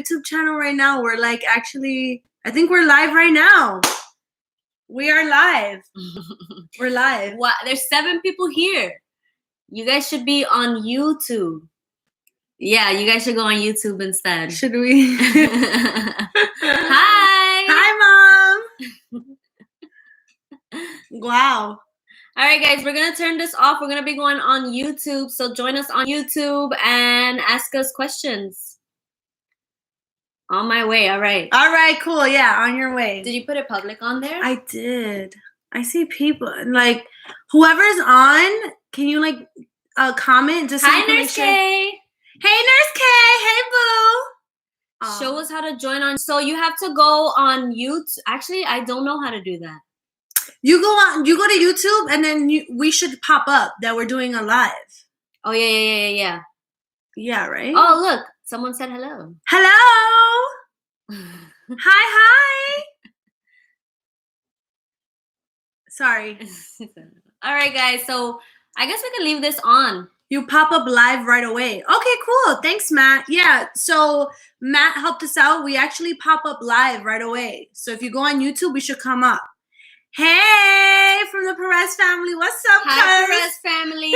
YouTube channel right now. We're like actually, I think we're live right now. We are live. We're live. What? There's 7 people here. You guys should be on YouTube. Yeah, you guys should go on YouTube instead. Should we? Hi. Hi, Mom. Wow. All right, guys, we're going to turn this off. We're going to be going on YouTube. So join us on YouTube and ask us questions. On my way. All right. All right, cool. Yeah, on your way. Did you put it public on there? I did. I see people. Like, whoever's on, can you, like, comment? Just Hi, Nurse K. Hey, Nurse K. Hey, boo. Show us how to join on. So you have to go on YouTube. Actually, I don't know how to do that. You go to YouTube, and then we should pop up that we're doing a live. Oh, yeah. Yeah, right? Oh, look. Someone said hello. Hello. Hi. Sorry. All right, guys. So I guess we can leave this on. You pop up live right away. Okay, cool. Thanks, Matt. Yeah, so Matt helped us out. We actually pop up live right away. So if you go on YouTube, we should come up. Hey, from the Perez family. What's up, Hi, Perez family.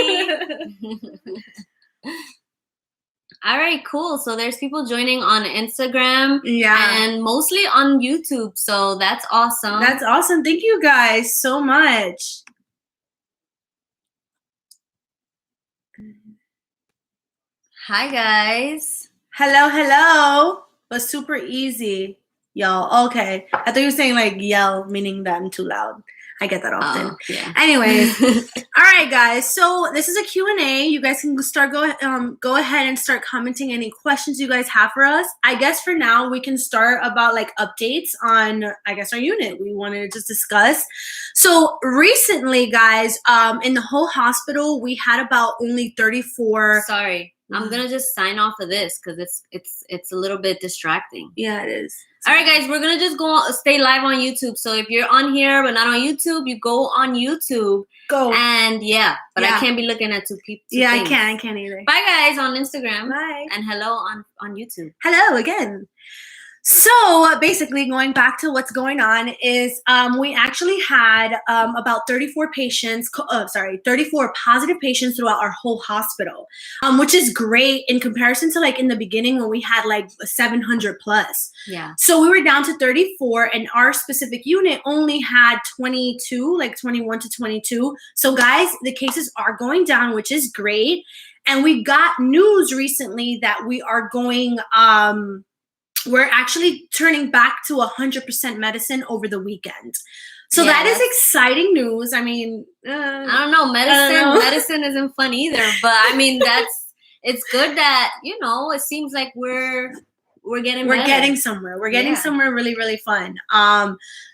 All right, cool. So there's people joining on Instagram. Yeah. And mostly on YouTube. So that's awesome. That's awesome. Thank you guys so much. Hi, guys. Hello. But super easy, y'all. Okay. I thought you were saying like yell, meaning that I'm too loud. I get that often. Oh, yeah. Anyways, all right, guys. So this is a Q&A. You guys can go ahead and start commenting any questions you guys have for us. I guess for now we can start about like updates on, I guess, our unit. We wanted to just discuss. So recently, guys, in the whole hospital, we had about only 34. Sorry. I'm gonna just sign off of this because it's a little bit distracting. Yeah, it is. All right, guys, we're gonna just stay live on YouTube. So if you're on here but not on YouTube, you go on YouTube. Go. And yeah, but Yeah. I can't be looking at two people. Yeah, I can't either. Bye, guys, on Instagram. Bye. And hello on YouTube. Hello again. So basically, going back to what's going on is we actually had about 34 positive patients throughout our whole hospital, which is great in comparison to like in the beginning when we had like 700 plus. Yeah. So we were down to 34, and our specific unit only had 22, like 21 to 22. So guys, the cases are going down, which is great. And we got news recently that we are going we're actually turning back to 100% medicine over the weekend. So that is exciting news. I mean, I don't know. Medicine isn't fun either. But I mean, it's good that, it seems like we're getting better. Getting somewhere. We're getting somewhere really, really fun.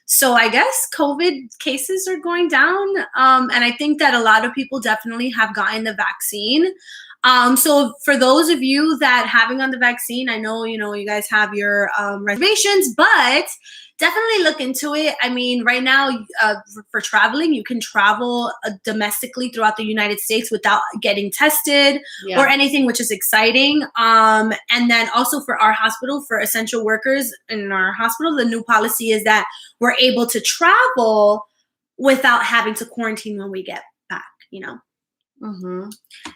So I guess COVID cases are going down. And I think that a lot of people definitely have gotten the vaccine. So for those of you that haven't gotten the vaccine, I know, you guys have your reservations, but definitely look into it. I mean, right now for traveling, you can travel domestically throughout the United States without getting tested or anything, which is exciting. And then also for our hospital, for essential workers in our hospital, the new policy is that we're able to travel without having to quarantine when we get back, Mm-hmm.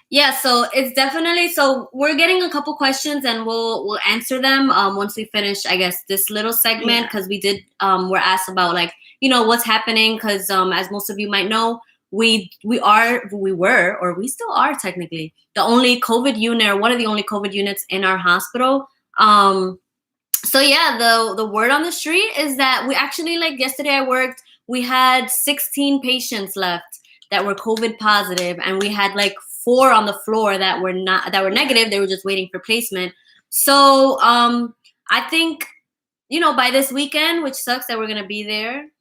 Yeah, so it's definitely, so we're getting a couple questions and we'll answer them once we finish, I guess, this little segment, because we did we're asked about like, what's happening, because as most of you might know, we were, or we still are technically the only COVID unit, or one of the only COVID units in our hospital. So yeah, the word on the street is that we actually, like yesterday I worked, we had 16 patients left that were COVID positive, and we had like 4 on the floor that were negative. They were just waiting for placement. So I think, by this weekend, which sucks that we're gonna be there.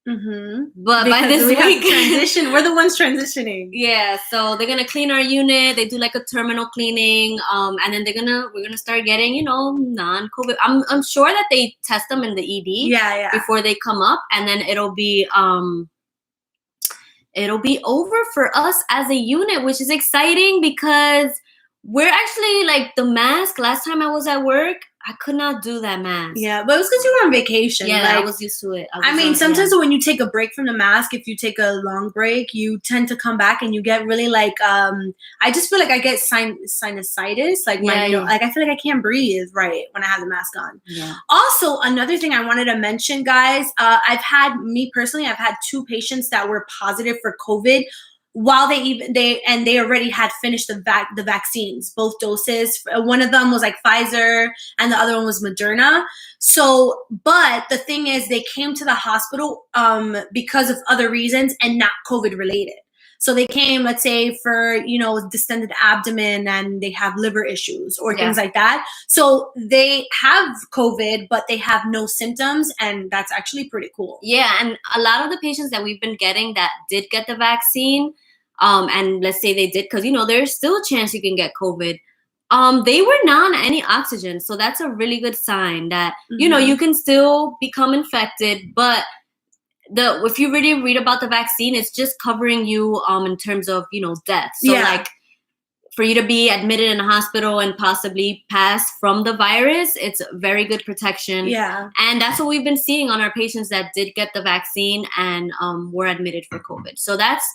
Mm-hmm. But because by this week, we're the ones transitioning. Yeah, so they're gonna clean our unit. They do like a terminal cleaning, and then we're gonna start getting non-COVID. I'm sure that they test them in the ED before they come up, and then it'll be over for us as a unit, which is exciting because we're actually like the mask. Last time I was at work, I could not do that mask. Yeah, but it was because you were on vacation. Yeah, like, I was used to it. I mean, sometimes when you take a break from the mask, if you take a long break, you tend to come back and you get really like, I just feel like I get sinusitis. Like like I feel like I can't breathe right when I have the mask on. Yeah. Also, another thing I wanted to mention, guys, I've had 2 patients that were positive for COVID while they already had finished the vaccines, both doses. One of them was like Pfizer and the other one was Moderna. So, but the thing is, they came to the hospital because of other reasons and not COVID related. So they came, let's say, for, distended abdomen and they have liver issues or things like that. So they have COVID, but they have no symptoms, and that's actually pretty cool. Yeah, and a lot of the patients that we've been getting that did get the vaccine, and let's say they did, because, there's still a chance you can get COVID. They were not on any oxygen. So that's a really good sign that, you can still become infected, but if you really read about the vaccine, it's just covering you in terms of, death. So like for you to be admitted in a hospital and possibly pass from the virus, it's very good protection. Yeah. And that's what we've been seeing on our patients that did get the vaccine and were admitted for COVID. So that's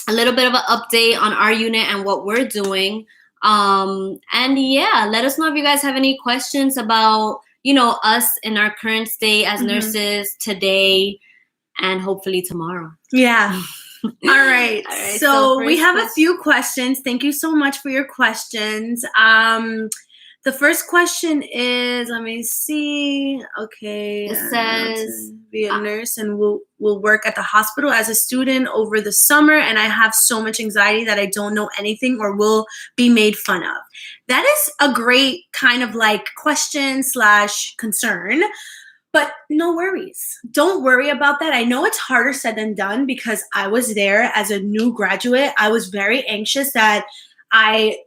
a little bit of an update on our unit and what we're doing. And yeah, let us know if you guys have any questions about, us in our current state as nurses today and hopefully tomorrow. Yeah. All right. So we have a few questions. Thank you so much for your questions. The first question is, let me see. Okay. It says, be a nurse and will work at the hospital as a student over the summer, and I have so much anxiety that I don't know anything or will be made fun of. That is a great kind of like question / concern. But no worries. Don't worry about that. I know it's harder said than done because I was there as a new graduate. I was very anxious that I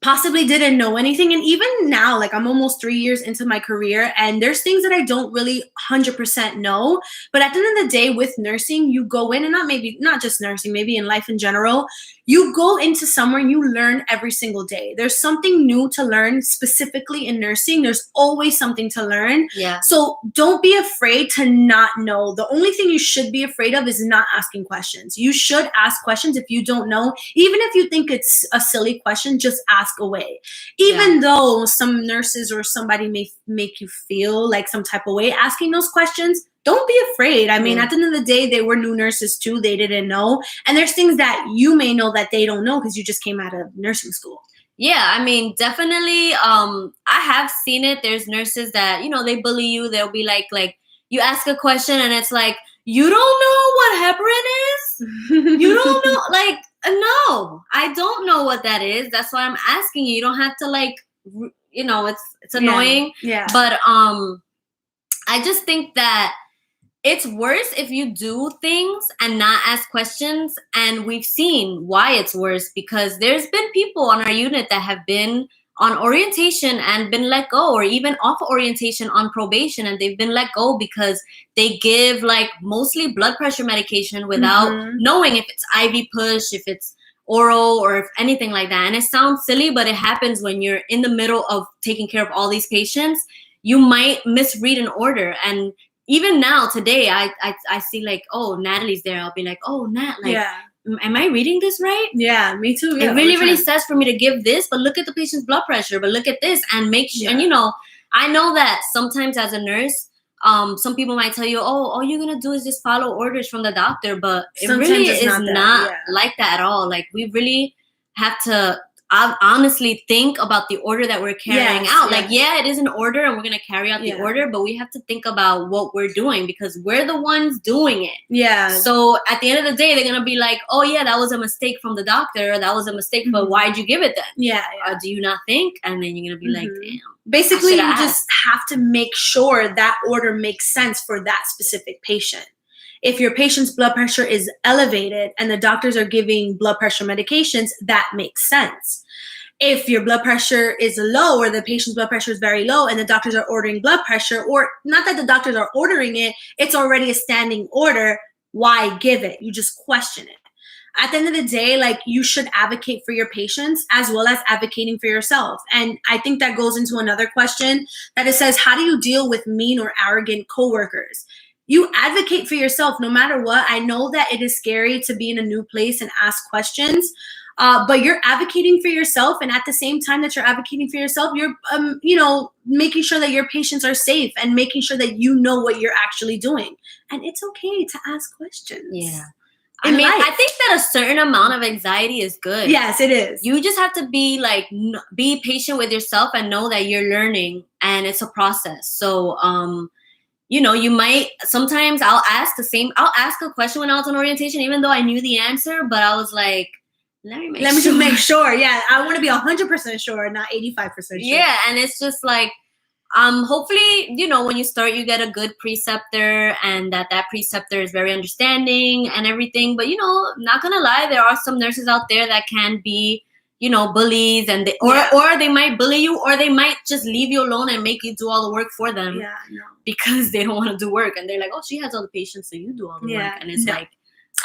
possibly didn't know anything. And even now, like I'm almost 3 years into my career and there's things that I don't really 100% know. But at the end of the day with nursing, you go in and not just nursing, maybe in life in general, you go into somewhere and you learn every single day. There's something new to learn specifically in nursing. There's always something to learn. Yeah. So don't be afraid to not know. The only thing you should be afraid of is not asking questions. You should ask questions if you don't know. Even if you think it's a silly question, just ask away. Even though some nurses or somebody may make you feel like some type of way, asking those questions, don't be afraid. I mean, at the end of the day, they were new nurses too. They didn't know. And there's things that you may know that they don't know because you just came out of nursing school. Yeah, I mean, definitely. I have seen it. There's nurses that, they bully you. They'll be like you ask a question and it's like, you don't know what heparin is? You don't know? Like, no, I don't know what that is. That's why I'm asking you. You don't have to it's annoying. Yeah. But I just think that it's worse if you do things and not ask questions. And we've seen why it's worse because there's been people on our unit that have been on orientation and been let go, or even off orientation on probation, and they've been let go because they give like mostly blood pressure medication without knowing if it's IV push, if it's oral, or if anything like that. And it sounds silly, but it happens when you're in the middle of taking care of all these patients. You might misread an order. And even now, today, I see like, oh, Natalie's there. I'll be like, oh, Nat, like, am I reading this right? Yeah, me too. Yeah, it really says for me to give this, but look at the patient's blood pressure, but look at this and make sure. And, I know that sometimes as a nurse, some people might tell you, oh, all you're going to do is just follow orders from the doctor. But it sometimes really is not like that at all. Like, we really have to honestly think about the order that we're carrying out. Like, it is an order and we're going to carry out the order, but we have to think about what we're doing because we're the ones doing it. Yeah. So at the end of the day, they're going to be like, oh yeah, that was a mistake from the doctor. Or that was a mistake, but why'd you give it then? Yeah. Do you not think? And then you're going to be like, damn. Basically, you just have to make sure that order makes sense for that specific patient. If your patient's blood pressure is elevated and the doctors are giving blood pressure medications, that makes sense. If your blood pressure is low or the patient's blood pressure is very low and the doctors are ordering blood pressure, or not that the doctors are ordering it, it's already a standing order, why give it? You just question it. at the end of the day, like, you should advocate for your patients as well as advocating for yourself. And I think that goes into another question that it says, how do you deal with mean or arrogant coworkers? You advocate for yourself no matter what. I know that it is scary to be in a new place and ask questions, but you're advocating for yourself. And at the same time that you're advocating for yourself, you're, making sure that your patients are safe and making sure that you know what you're actually doing. And it's okay to ask questions. Yeah. I think that a certain amount of anxiety is good. Yes, it is. You just have to be like, be patient with yourself and know that you're learning and it's a process. So, you might, sometimes I'll ask a question when I was on orientation, even though I knew the answer, but I was like, let me just make sure. Yeah. I want to be 100% sure, not 85% sure. Yeah. And it's just like, hopefully, when you start, you get a good preceptor and that preceptor is very understanding and everything. But, not going to lie, there are some nurses out there that can be, bullies and or they might bully you, or they might just leave you alone and make you do all the work for them. Yeah, no. Because they don't want to do work. And they're like, oh, she has all the patients, so you do all the work. And it's like,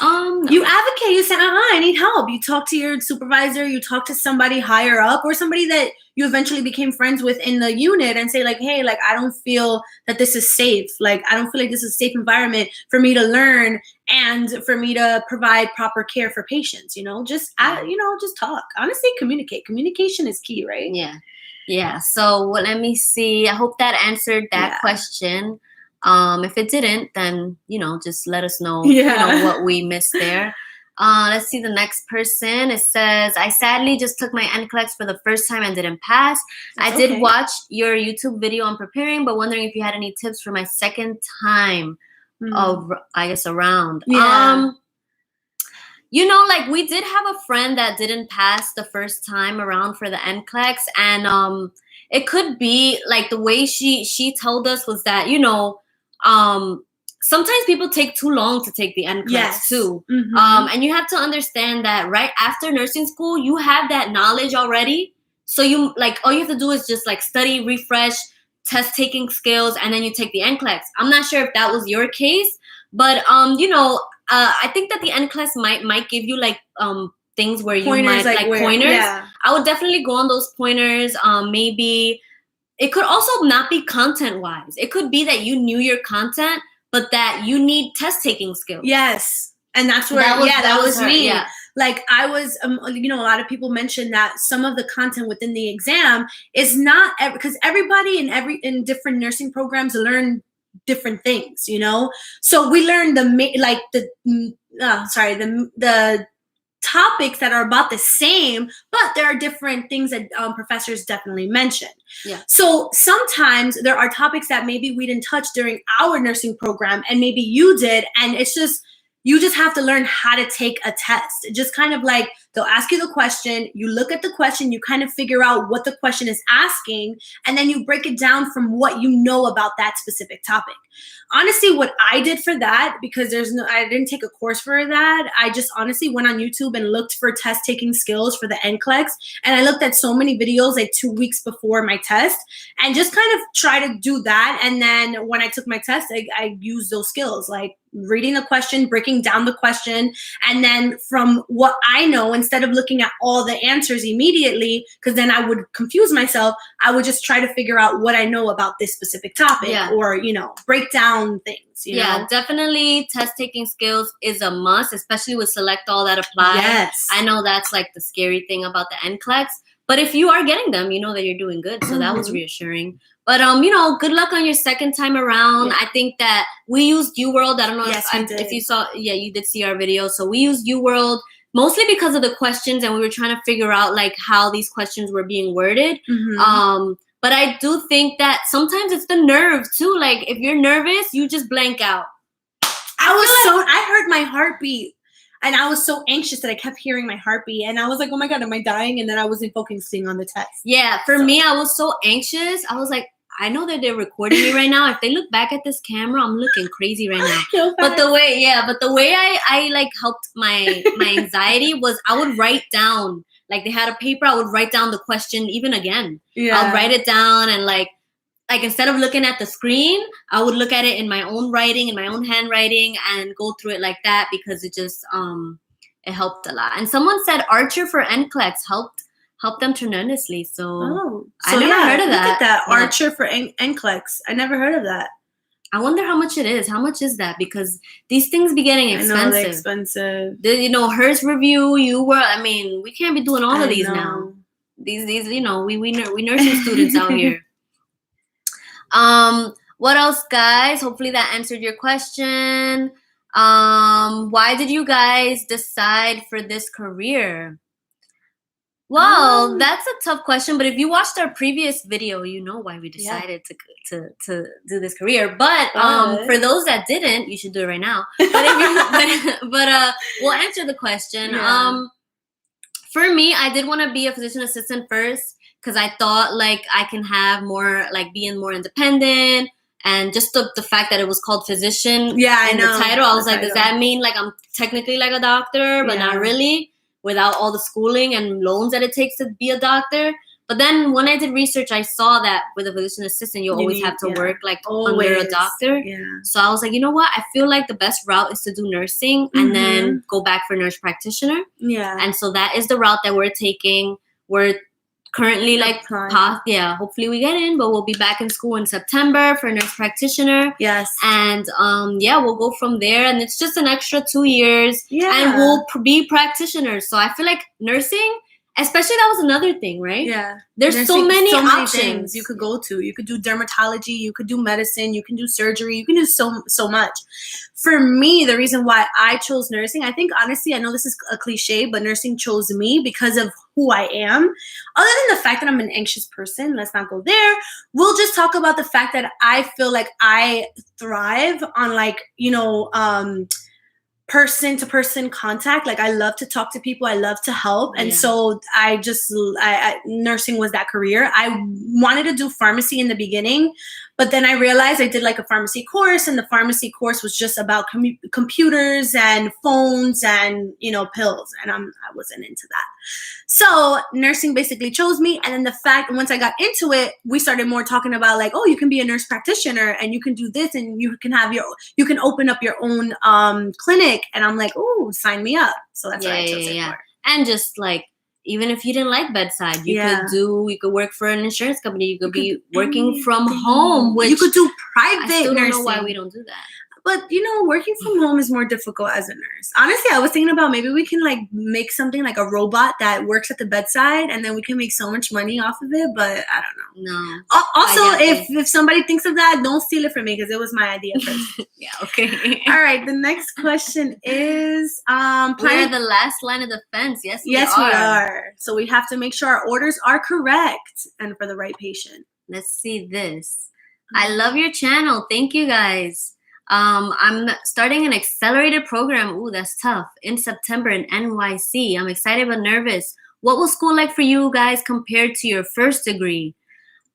no. You advocate, you say, I need help. You talk to your supervisor, you talk to somebody higher up or somebody that you eventually became friends with in the unit and say like, hey, like, I don't feel that this is safe. Like, I don't feel like this is a safe environment for me to learn and for me to provide proper care for patients, just talk. Honestly, communicate. Communication is key, right? Yeah. Yeah. So let me see. I hope that answered that question. If it didn't, then, just let us know, what we missed there. Let's see the next person. It says, I sadly just took my NCLEX for the first time and didn't pass. I did watch your YouTube video on preparing, but wondering if you had any tips for my second time around. Yeah. Like, we did have a friend that didn't pass the first time around for the NCLEX, and it could be like the way she told us was that, sometimes people take too long to take the NCLEX too. Mm-hmm. And you have to understand that right after nursing school, you have that knowledge already. So you all you have to do is just like study, refresh, test taking skills, and then you take the NCLEX. I'm not sure if that was your case, but I think that the NCLEX might give you like things where pointers, you might like pointers. Yeah. I would definitely go on those pointers. Maybe it could also not be content wise. It could be that you knew your content, but that you need test taking skills. Yes. And that's where, that was me. Yeah. Like, I was, a lot of people mentioned that some of the content within the exam is not, because everybody in different nursing programs learn different things, So we learned the topics that are about the same, but there are different things that professors definitely mention. Yeah. So sometimes there are topics that maybe we didn't touch during our nursing program and maybe you did, and it's just, you just have to learn how to take a test. Just kind of like, they'll ask you the question, you look at the question, you kind of figure out what the question is asking, and then you break it down from what you know about that specific topic. Honestly, what I did for that, because I didn't take a course for that, I just honestly went on YouTube and looked for test taking skills for the NCLEX, and I looked at so many videos like 2 weeks before my test, and just kind of try to do that. And then when I took my test, I used those skills, like reading the question, breaking down the question, and then from what I know, instead of looking at all the answers immediately, because then I would confuse myself, I would just try to figure out what I know about this specific topic, or, break down things, Yeah, definitely test taking skills is a must, especially with Select All that apply. Yes. I know that's like the scary thing about the NCLEX, but if you are getting them, you know that you're doing good. So that was reassuring. But, good luck on your second time around. Yeah. I think that we used UWorld. I don't know if you saw, you did see our video. So we used UWorld mostly because of the questions, and we were trying to figure out like how these questions were being worded. But I do think that sometimes it's the nerve too. Like, if you're nervous, you just blank out. I heard my heartbeat. And I was so anxious that I kept hearing my heartbeat. And I was like, oh my God, am I dying? And then I wasn't focusing on the test. Yeah, for me, I was so anxious. I was like, I know that they're recording me right now. If they look back at this camera, I'm looking crazy right now. But the way I like helped my anxiety was I would write down, like, they had a paper, I would write down the question even again. Yeah. I'll write it down, and like instead of looking at the screen, I would look at it in my own writing, in my own handwriting, and go through it like that, because it just it helped a lot. And someone said Archer for NCLEX helped them tremendously. So, I never heard of that. Look at that. Archer for NCLEX. I never heard of that. I wonder how much it is. How much is that? Because these things be getting expensive. I know they're expensive. Hers review, we can't be doing all of these now. These, we nursing students out here. What else, guys? Hopefully that answered your question. Why did you guys decide for this career? Well, that's a tough question, but if you watched our previous video, you know why we decided to do this career. But for those that didn't, you should do it right now. But we'll answer the question. Yeah. For me, I did want to be a physician assistant first because I thought like I can have more, like being more independent, and just the fact that it was called physician. Yeah, I know. The title, I was like, does that mean like I'm technically like a doctor, but not really? Without all the schooling and loans that it takes to be a doctor. But then when I did research, I saw that with a physician assistant, you always have to work like under a doctor. Yeah. So I was like, you know what? I feel like the best route is to do nursing and then go back for nurse practitioner. Yeah. And so that is the route that we're taking. We're currently hopefully we get in, but we'll be back in school in September for nurse practitioner. Yes. And we'll go from there, and it's just an extra 2 years. Yeah. And we'll be practitioners. So I feel like nursing, especially, that was another thing, right? Yeah. There's nursing, so many options things you could go to. You could do dermatology, you could do medicine, you can do surgery, you can do so much. For me, the reason why I chose nursing, I think honestly, I know this is a cliche, but nursing chose me because of who I am. Other than the fact that I'm an anxious person, let's not go there. We'll just talk about the fact that I feel like I thrive on person-to-person contact. Like, I love to talk to people. I love to help. And so nursing was that career. I wanted to do pharmacy in the beginning, but then I realized I did like a pharmacy course, and the pharmacy course was just about computers and phones and, pills. And I wasn't into that. So nursing basically chose me. And then the fact, once I got into it, we started more talking about like, oh, you can be a nurse practitioner and you can do this, and you can open up your own clinic. And I'm like, oh, sign me up. So that's what I chose it for. And just like, even if you didn't like bedside, you could work for an insurance company. You could be working from home, which you could do private nursing. I still don't know why we don't do that. But, working from home is more difficult as a nurse. Honestly, I was thinking about maybe we can like make something like a robot that works at the bedside, and then we can make so much money off of it. But I don't know. No. Also, if somebody thinks of that, don't steal it from me because it was my idea first. Yeah, okay. All right. The next question is we're the last line of defense. Yes, we are. So we have to make sure our orders are correct and for the right patient. Let's see this. I love your channel. Thank you, guys. I'm starting an accelerated program. Ooh, that's tough. In September in NYC. I'm excited but nervous. What was school like for you guys compared to your first degree?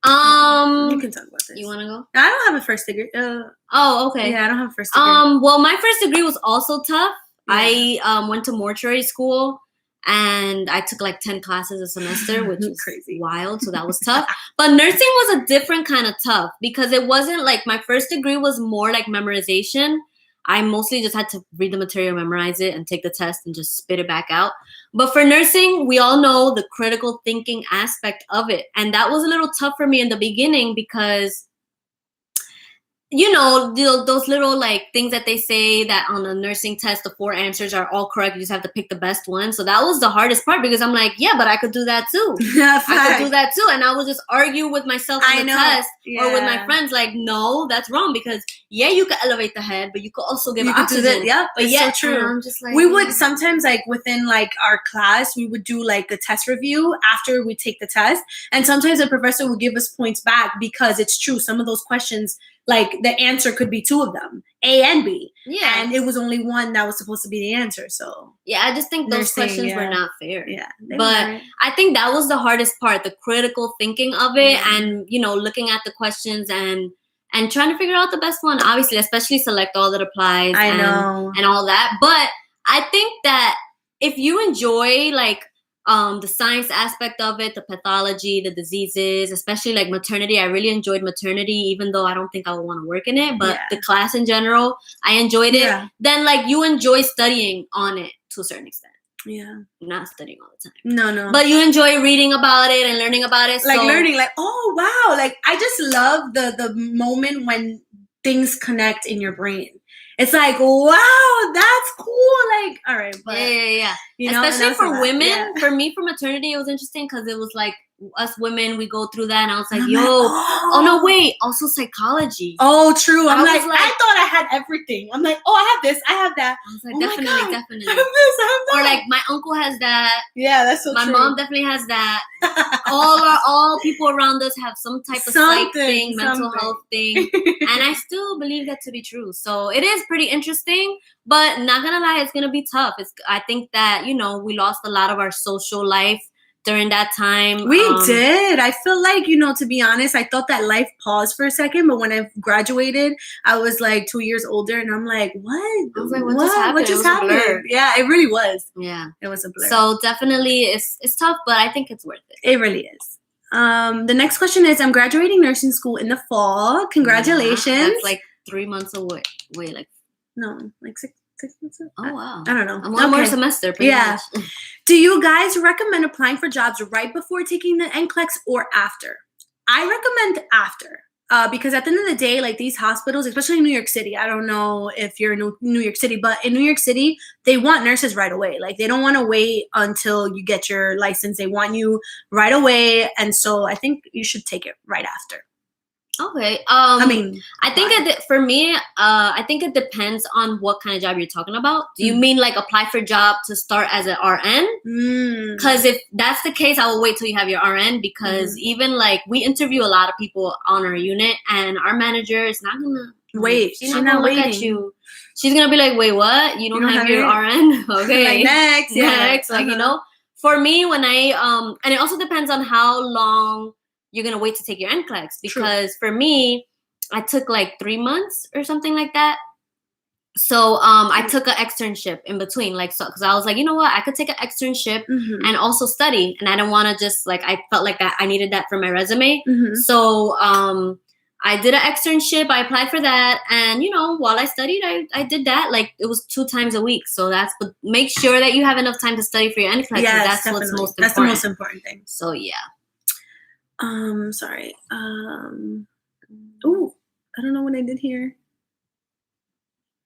You can talk about this. You want to go? I don't have a first degree. Oh, okay. Yeah, I don't have a first degree. Well, my first degree was also tough. Yeah. I went to mortuary school, and I took like 10 classes a semester, which was crazy, wild. So that was tough. But nursing was a different kind of tough because it wasn't like my first degree was more like memorization. I mostly just had to read the material, memorize it, and take the test and just spit it back out. But for nursing, we all know the critical thinking aspect of it. And that was a little tough for me in the beginning because, those little like things that they say that on a nursing test, the 4 answers are all correct. You just have to pick the best one. So that was the hardest part because I'm like, yeah, but I could do that too. I could do that too. And I would just argue with myself on the test or with my friends like, no, that's wrong because you could elevate the head, but you could also give oxygen. Yeah, but so true. I'm just like, we would sometimes like within like our class, we would do like the test review after we take the test. And sometimes the professor would give us points back because it's true. Some of those questions, like the answer could be 2 of them, A and B. Yeah. And it was only one that was supposed to be the answer. So yeah, I just think those questions were not fair. Yeah. But I think that was the hardest part, the critical thinking of it and, looking at the questions and trying to figure out the best one, obviously, especially select all that applies and all that. But I think that if you enjoy like the science aspect of it, the pathology, the diseases, especially like maternity. I really enjoyed maternity, even though I don't think I would want to work in it. But the class in general, I enjoyed it. Then like you enjoy studying on it to a certain extent. Yeah. You're not studying all the time. No. But you enjoy reading about it and learning about it. Like learning, like, oh wow. Like I just love the moment when things connect in your brain. It's like, wow, that's cool. Like, all right, but yeah. you know, especially for women. Yeah. For me, for maternity, it was interesting because it was like us women, we go through that, and I was like, I'm yo, like, oh no, wait, also psychology. Oh, true. I'm like, I thought I had everything. I'm like, oh, I have this, I have that. I was like, oh definitely. I have this, I have that. Or like, my uncle has that. Yeah, that's so my true. My mom definitely has that. all people around us have some type of psych thing, mental health thing, and I still believe that to be true. So it is pretty interesting, but not gonna lie, it's gonna be tough. I think that, you know, we lost a lot of our social life during that time. We did. I feel like, you know, to be honest, I thought that life paused for a second, but when I graduated, I was like 2 years older, and I'm like, what? I was like, what just happened? Yeah, it really was. Yeah, it was a blur. So definitely, it's tough, but I think it's worth it. It really is. The next question is, I'm graduating nursing school in the fall. Congratulations. Yeah, that's like 3 months away. Wait, like no, like 6 months. Oh wow. I don't know. One more semester. Yeah. Do you guys recommend applying for jobs right before taking the NCLEX or after? I recommend after. Because at the end of the day, like these hospitals, especially in New York City, I don't know if you're in New York City, but in New York City, they want nurses right away. Like they don't want to wait until you get your license. They want you right away. And so I think you should take it right after. Okay. I mean, I think for me, I think it depends on what kind of job you're talking about. Do you mean like apply for a job to start as an RN? Because if that's the case, I will wait till you have your RN, because even like we interview a lot of people on our unit, and our manager is not gonna wait. She's not gonna look at you. She's gonna be like, wait, what? You don't have your RN? Okay. Like next. Next. Like, you know, for me, when I and it also depends on how long you're going to wait to take your NCLEX, because for me, I took like 3 months or something like that. So I took an externship in between, like, so because I was like, you know what, I could take an externship and also study, and I don't want to just like, I felt like that I needed that for my resume. So I did an externship, I applied for that, and you know, while I studied, I did that. Like it was 2 times a week. So but make sure that you have enough time to study for your NCLEX. Yes, that's what's most important. That's the most important thing. So yeah. Sorry. Oh, I don't know what I did here.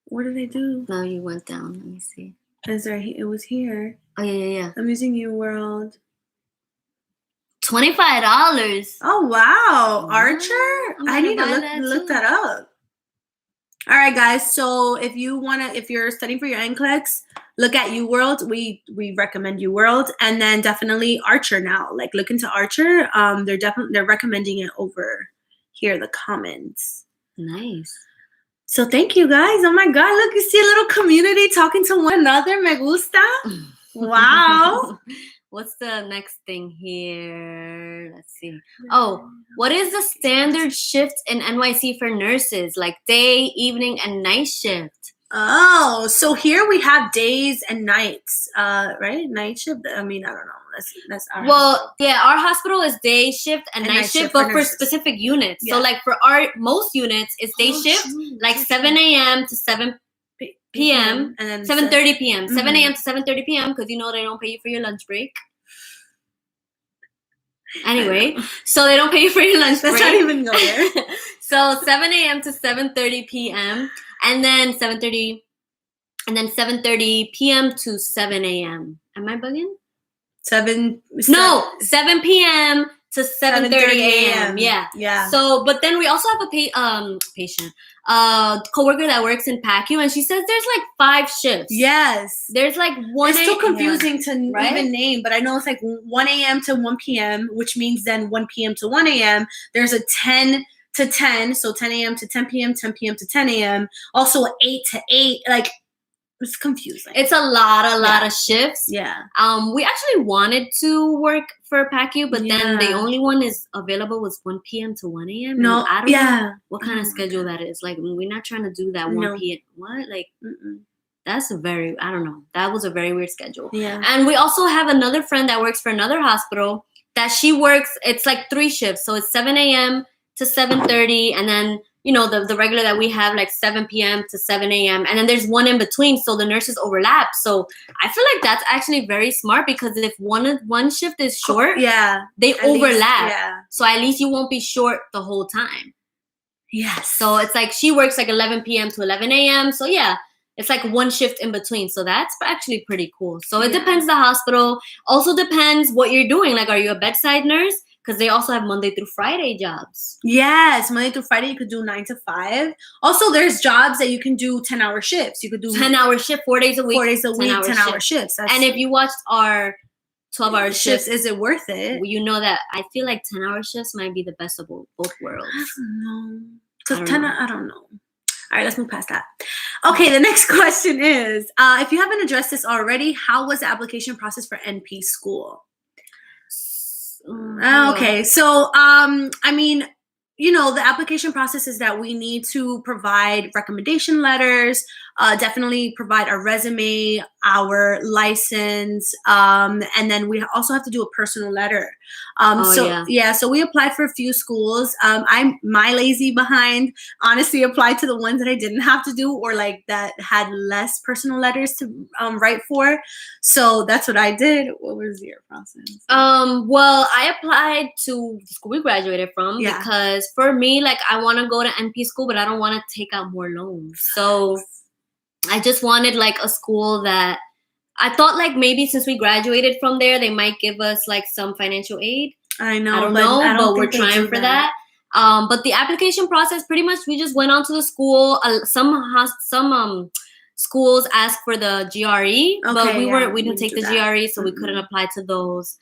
What did I do? No, you went down. Let me see. It was here. Oh yeah. I'm using UWorld. $25. Oh wow, Archer. I need to look that up. All right, guys. So if you're studying for your NCLEX, look at UWorld. We recommend UWorld, and then definitely Archer now. Like look into Archer. They're recommending it over here in the comments. Nice. So thank you guys. Oh my God, look, you see a little community talking to one another. Me gusta. Wow. What's the next thing here? Let's see. Oh, what is the standard shift in NYC for nurses? Like day, evening, and night shift? Oh, so here we have days and nights, right? Night shift. I mean, I don't know. That's our hospital. Yeah, our hospital is day shift and night shift, but for specific units. Yeah. So like for most units, it's day shift, like 7 a.m. to 7 p.m. and then 7:30 p.m. 7 a.m. to 7:30 p.m. because you know they don't pay you for your lunch break. Anyway, so they don't pay you for your lunch break. Let's not even go there. So 7 a.m. to 7:30 p.m. and then 7:30 p.m. to 7 a.m. Am I bugging? 7 p.m. to 7:30 a.m. Yeah. So, but then we also have a patient, coworker that works in PACU, and she says there's like 5 shifts. Yes. There's like 1. It's still confusing to even name, but I know it's like 1 a.m. to 1 p.m., which means then 1 p.m. to 1 a.m. There's a 10 to 10, so 10 a.m. to 10 p.m., 10 p.m. to 10 a.m. Also 8 to 8, like. It's confusing. It's a lot of shifts. Yeah. We actually wanted to work for PACU, but then the only one is available was 1 p.m. to 1 a.m. No, I don't know what kind of schedule that is. Like, we're not trying to do that 1 p.m. What? Like, that's I don't know. That was a very weird schedule. Yeah. And we also have another friend that works for another hospital that she works, it's like 3 shifts. So it's 7 a.m. to 7:30, and then the regular that we have, like 7 p.m. to 7 a.m. And then there's one in between, so the nurses overlap. So I feel like that's actually very smart, because if one shift is short, they overlap. So at least you won't be short the whole time. Yes. So it's like she works like 11 p.m. to 11 a.m. So yeah, it's like one shift in between. So that's actually pretty cool. So it depends the hospital. Also depends what you're doing. Like, are you a bedside nurse? Because they also have Monday through Friday jobs. Yes, Monday through Friday, you could do 9 to 5. Also, there's jobs that you can do 10-hour shifts. You could do 10-hour shift, 4 days a week. 4 days a week, 10-hour shifts. And if you watched our 12-hour shifts, is it worth it? You know that I feel like 10-hour shifts might be the best of both worlds. I don't know. Because I don't know. All right, let's move past that. Okay, the next question is, if you haven't addressed this already, how was the application process for NP school? Okay, so I mean, the application process is that we need to provide recommendation letters, definitely provide our resume, our license, and then we also have to do a personal letter. So we applied for a few schools. My lazy behind honestly applied to the ones that I didn't have to do, or like that had less personal letters to write for. So that's what I did. What was your process? Well, I applied to the school we graduated from because for me, like, I want to go to NP school, but I don't want to take out more loans. So I just wanted like a school that I thought like maybe since we graduated from there, they might give us like some financial aid. I know. I don't know, but we're trying for that. But the application process, pretty much we just went on to the school. Some schools asked for the GRE, but we didn't take the GRE, so we couldn't apply to those.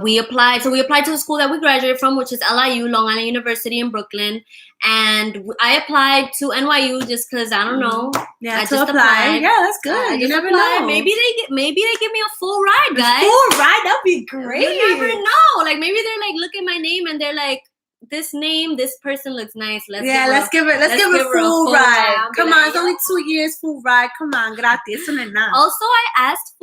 We applied to the school that we graduated from, which is LIU, Long Island University in Brooklyn. And I applied to NYU just because, I don't know. Yeah, I just applied. Yeah, that's good. You never know. Maybe they give me a full ride, guys. Full ride? That'd be great. You never know. Like, maybe they're like, look at my name and they're like, this person looks nice. Let's give her a full ride. Come on, it's only 2 years, full ride. Come on, gratis. Also, I asked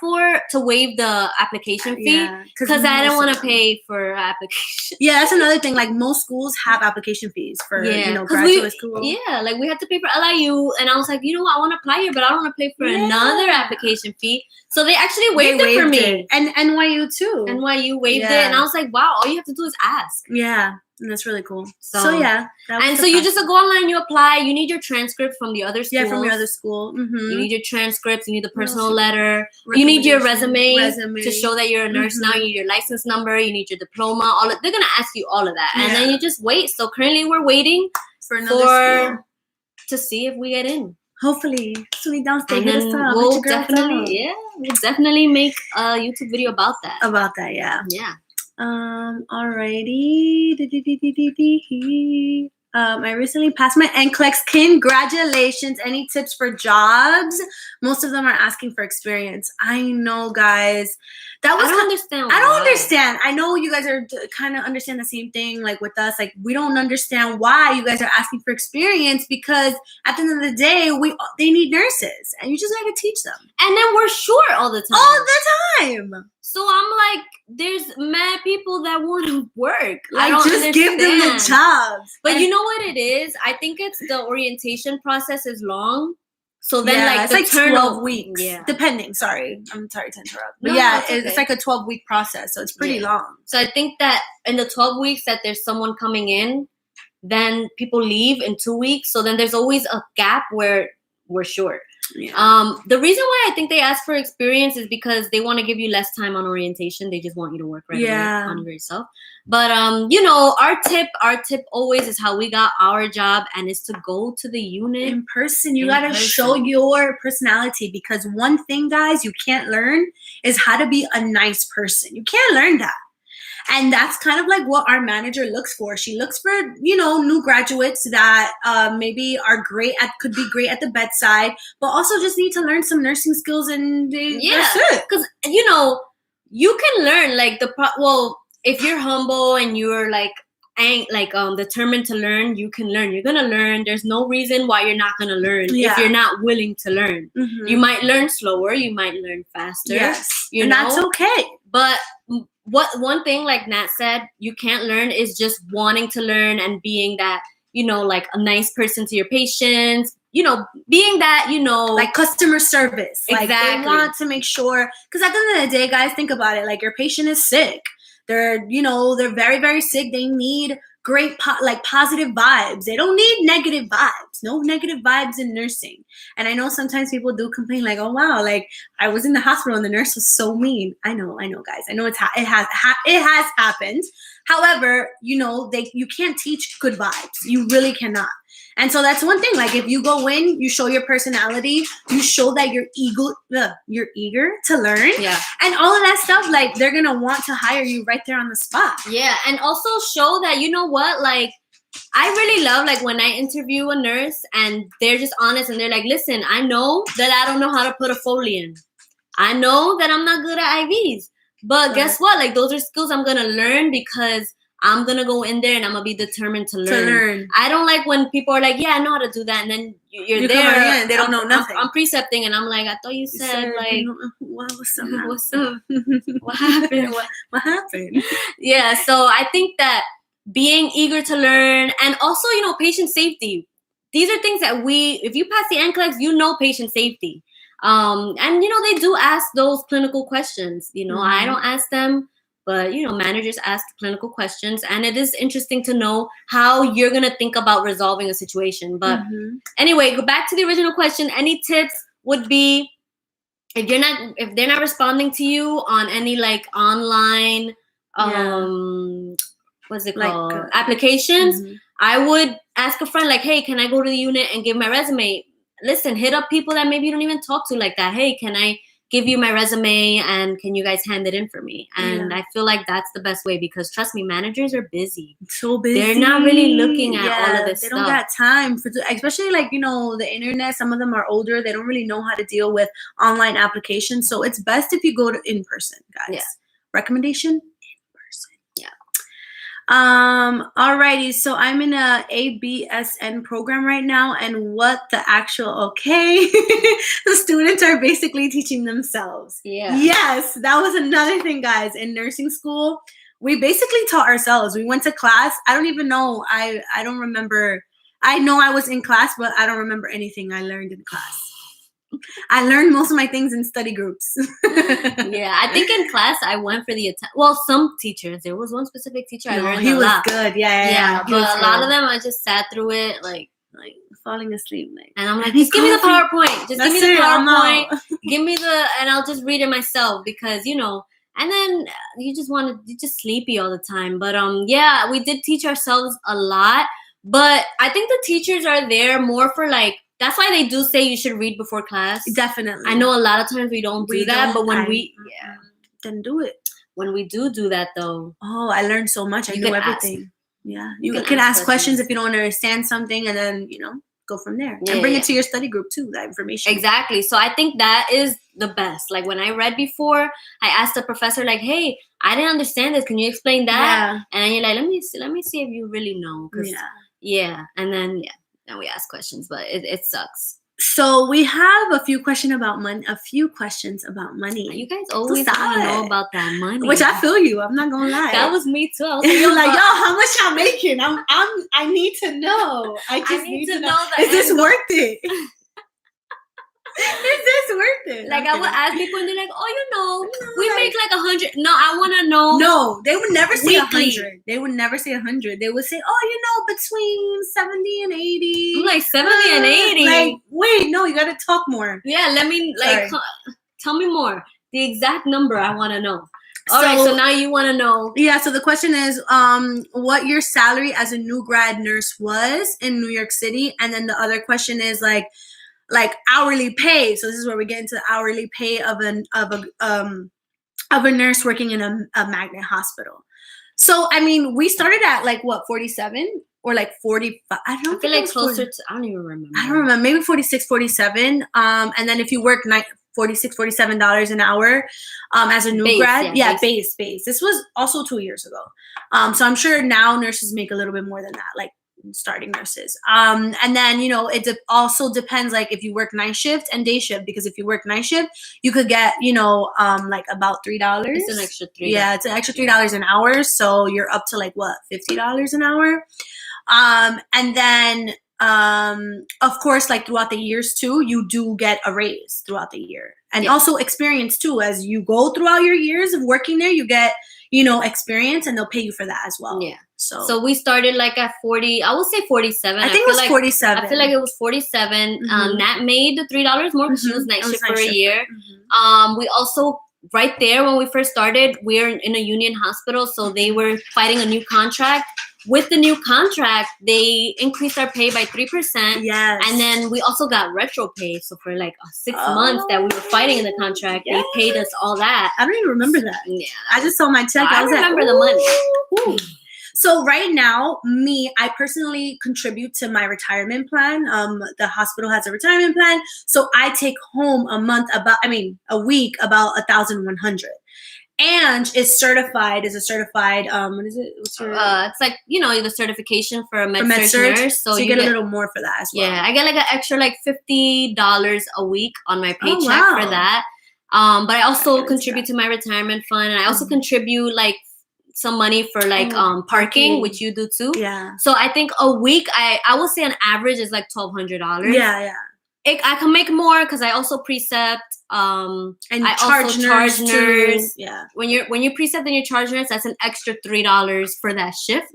for to waive the application fee because I didn't want to pay for application. Yeah, that's another thing. Like, most schools have application fees for graduate school. Yeah, like we had to pay for LIU, and I was like, I want to apply here, but I don't want to pay for another application fee. So they actually waived it for me. And NYU too. NYU waived it, and I was like, wow, all you have to do is ask. Yeah. And that's really cool. So you just go online, you apply. You need your transcript from the other school. Yeah, from your other school. Mm-hmm. You need your transcripts. You need the personal letter. You need your resume to show that you're a nurse now. You need your license number. You need your diploma. They're gonna ask you all of that, and then you just wait. So currently, we're waiting for another school to see if we get in. Hopefully, we'll definitely make a YouTube video about that. Yeah. Alrighty. I recently passed my NCLEX. Congratulations. Any tips for jobs? Most of them are asking for experience. I know, guys. I don't understand. I know you guys are kind of understand the same thing, like with us. Like, we don't understand why you guys are asking for experience, because at the end of the day, they need nurses, and you just gotta teach them. And then we're short all the time. All the time. So I'm like, there's mad people that want to work. Like, just give them the jobs. But you know what it is? I think it's the orientation process is long. So then, it's like 12 weeks. Yeah. Depending. Sorry. I'm sorry to interrupt. But it's like a 12-week process. So it's pretty long. So I think that in the 12 weeks that there's someone coming in, then people leave in 2 weeks. So then there's always a gap where we're short. Yeah. The reason why I think they ask for experience is because they want to give you less time on orientation. They just want you to work right away on yourself. But our tip always is how we got our job, and is to go to the unit in person. You gotta show your personality, because one thing, guys, you can't learn is how to be a nice person. You can't learn that. And that's kind of like what our manager looks for. She looks for, new graduates that maybe could be great at the bedside, but also just need to learn some nursing skills, and that's it. Because, you can learn if you're humble and you're determined to learn, you can learn. You're gonna learn. There's no reason why you're not gonna learn if you're not willing to learn. Mm-hmm. You might learn slower. You might learn faster. Yes, and that's okay. But one thing, like Nat said, you can't learn is just wanting to learn and being that, like a nice person to your patients, being that, like customer service. Exactly. Like they want to make sure, because at the end of the day, guys, think about it. Like your patient is sick. They're very, very sick. They need great, positive vibes. They don't need negative vibes. No negative vibes in nursing. And I know sometimes people do complain like, oh, wow, like I was in the hospital and the nurse was so mean. I know, guys. I know it has happened. However, you can't teach good vibes. You really cannot. And so that's one thing. Like if you go in, you show your personality, you show that you're eager to learn. Yeah. And all of that stuff, like they're going to want to hire you right there on the spot. Yeah. And also show that, like, I really love like when I interview a nurse and they're just honest and they're like, listen, I know that I don't know how to put a Foley in. I know that I'm not good at IVs. But guess what? Like those are skills I'm going to learn because I'm going to go in there and I'm going to be determined to learn. I don't like when people are like, yeah, I know how to do that. And then you're there. In, they don't know nothing. I'm precepting and I'm like, I thought you said like, what's up? What happened? What happened? Yeah. So I think that being eager to learn and also, patient safety. These are things that if you pass the NCLEX, patient safety. And, they do ask those clinical questions. I don't ask them. But, managers ask clinical questions, and it is interesting to know how you're going to think about resolving a situation. But anyway, go back to the original question. Any tips would be if they're not responding to you on any like online, what's it called? Applications. I would ask a friend like, hey, can I go to the unit and give my resume? Listen, hit up people that maybe you don't even talk to like that. Hey, can I give you my resume and can you guys hand it in for me? And I feel like that's the best way because trust me, managers are busy. So busy. They're not really looking at all of this stuff. They don't got time for, especially like, the internet. Some of them are older. They don't really know how to deal with online applications. So it's best if you go to in person, guys. Yeah. Recommendation, in person. Yeah. Alrighty. So I'm in a ABSN program right now, and what the actual the students are basically teaching themselves. Yeah. Yes, that was another thing, guys. In nursing school, we basically taught ourselves. We went to class. I don't even know. I don't remember. I know I was in class, but I don't remember anything I learned in class. I learned most of my things in study groups. Yeah, I think in class I went for some teachers. There was one specific teacher I learned he a was lot. good. Yeah. But a lot of them I just sat through it like falling asleep. And I'm like, just give me the PowerPoint. Just give me the PowerPoint. Give me and I'll just read it myself because and then you're just sleepy all the time. But we did teach ourselves a lot. But I think the teachers are there more for like. That's why they do say you should read before class. Definitely. I know a lot of times we don't do that, but when then do it. When we do that though. Oh, I learned so much. I knew everything. Yeah. You can ask questions if you don't understand something and then, go from there. And bring it to your study group too, that information. Exactly. So I think that is the best. Like when I read before, I asked the professor like, hey, I didn't understand this. Can you explain that? Yeah. And then you're like, let me see if you really know. Yeah. And then, and we ask questions, but it sucks. So we have a few questions about money. You guys always want to know about that money, which I feel you. I'm not gonna lie. That was me too. I was You're like, yo, how much y'all making? I need to know. I need to know. Is this worth it? Is this worth it? Like, I would ask people and they're like, oh, we make like 100. No, I want to know. No, they would never say 100. They would never say 100. They would say, oh, between 70 and 80. I'm like, 70 and 80? Like, wait, no, you got to talk more. Yeah, let me, tell me more. The exact number I want to know. All right, so now you want to know. Yeah, so the question is what your salary as a new grad nurse was in New York City. And then the other question is like hourly pay. So this is where we get into the hourly pay of a nurse working in a magnet hospital. So I mean, we started at 47 or 45. I feel like closer to. I don't even remember. I don't remember. Maybe 46, 47. And then if you work $46, $47 an hour as a new grad, base. This was also 2 years ago. So I'm sure now nurses make a little bit more than that, starting nurses. And then, you know, it also depends, like if you work night shift and day shift, because if you work night shift, you could get, you know, like about $3. It's an extra $3. Yeah, it's an extra $3 an hour. So you're up to like what, $50 an hour. And then, of course, like throughout the years too, you do get a raise throughout the year, and also experience too. As you go throughout your years of working there, you get, you know, experience, and they'll pay you for that as well. Yeah. So we started like at 40. I would say 47. I think it was like 47. I feel like it was 47. Nat made the $3 more because she was night shift for a year. We also, right there when we first started, we're in a union hospital, so they were fighting a new contract. With the new contract, they increased our pay by 3%. Yes. And then we also got retro pay. So for like 6 months that we were fighting in the contract, they paid us all that. I don't even remember that. Yeah. I just saw my check. I was remember like, the money. Ooh. So right now, I personally contribute to my retirement plan. The hospital has a retirement plan. So I take home a week about 1,100. And is certified, what is it? What's your, it's like, you know, the certification for a MedSurg nurse. So you get a little more for that as well. Yeah, I get like an extra like $50 a week on my paycheck for that. But I also contribute to my retirement fund, and I also contribute like some money for like parking, which you do too. Yeah. So I think a week, I would say an average is like $1,200. Yeah. I can make more because I also precept. And I also charge nurse. Yeah. When you precept and you charge nurse, that's an extra $3 for that shift.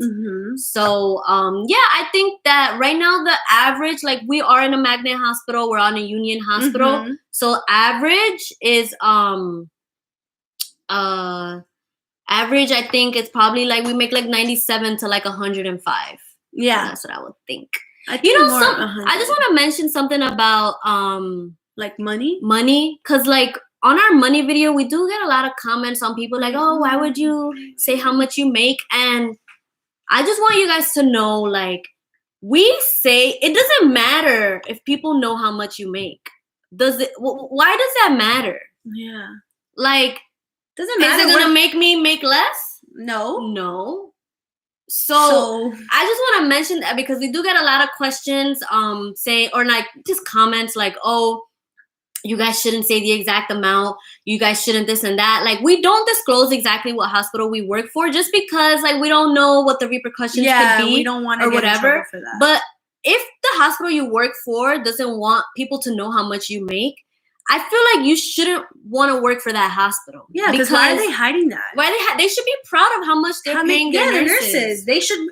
So I think that right now the average, like we are in a magnet hospital, we're on a union hospital. So average is average, I think it's probably like we make like 97 to like 105. Yeah, that's what I would think. I just want to mention something about like money, because like on our money video, we do get a lot of comments on people like, oh, why would you say how much you make? And I just want you guys to know, like, we say it doesn't matter if people know how much you make. Why does that matter? Yeah, like, doesn't matter. Is it gonna make me make less? No. So I just want to mention that because we do get a lot of questions, saying, or like just comments like, oh, you guys shouldn't say the exact amount. You guys shouldn't this and that. Like, we don't disclose exactly what hospital we work for just because like we don't know what the repercussions could be. We don't want to or get whatever. in trouble for that. But if the hospital you work for doesn't want people to know how much you make, I feel like you shouldn't want to work for that hospital. Yeah, because why are they hiding that? They should be proud of how much they're paying their nurses. They should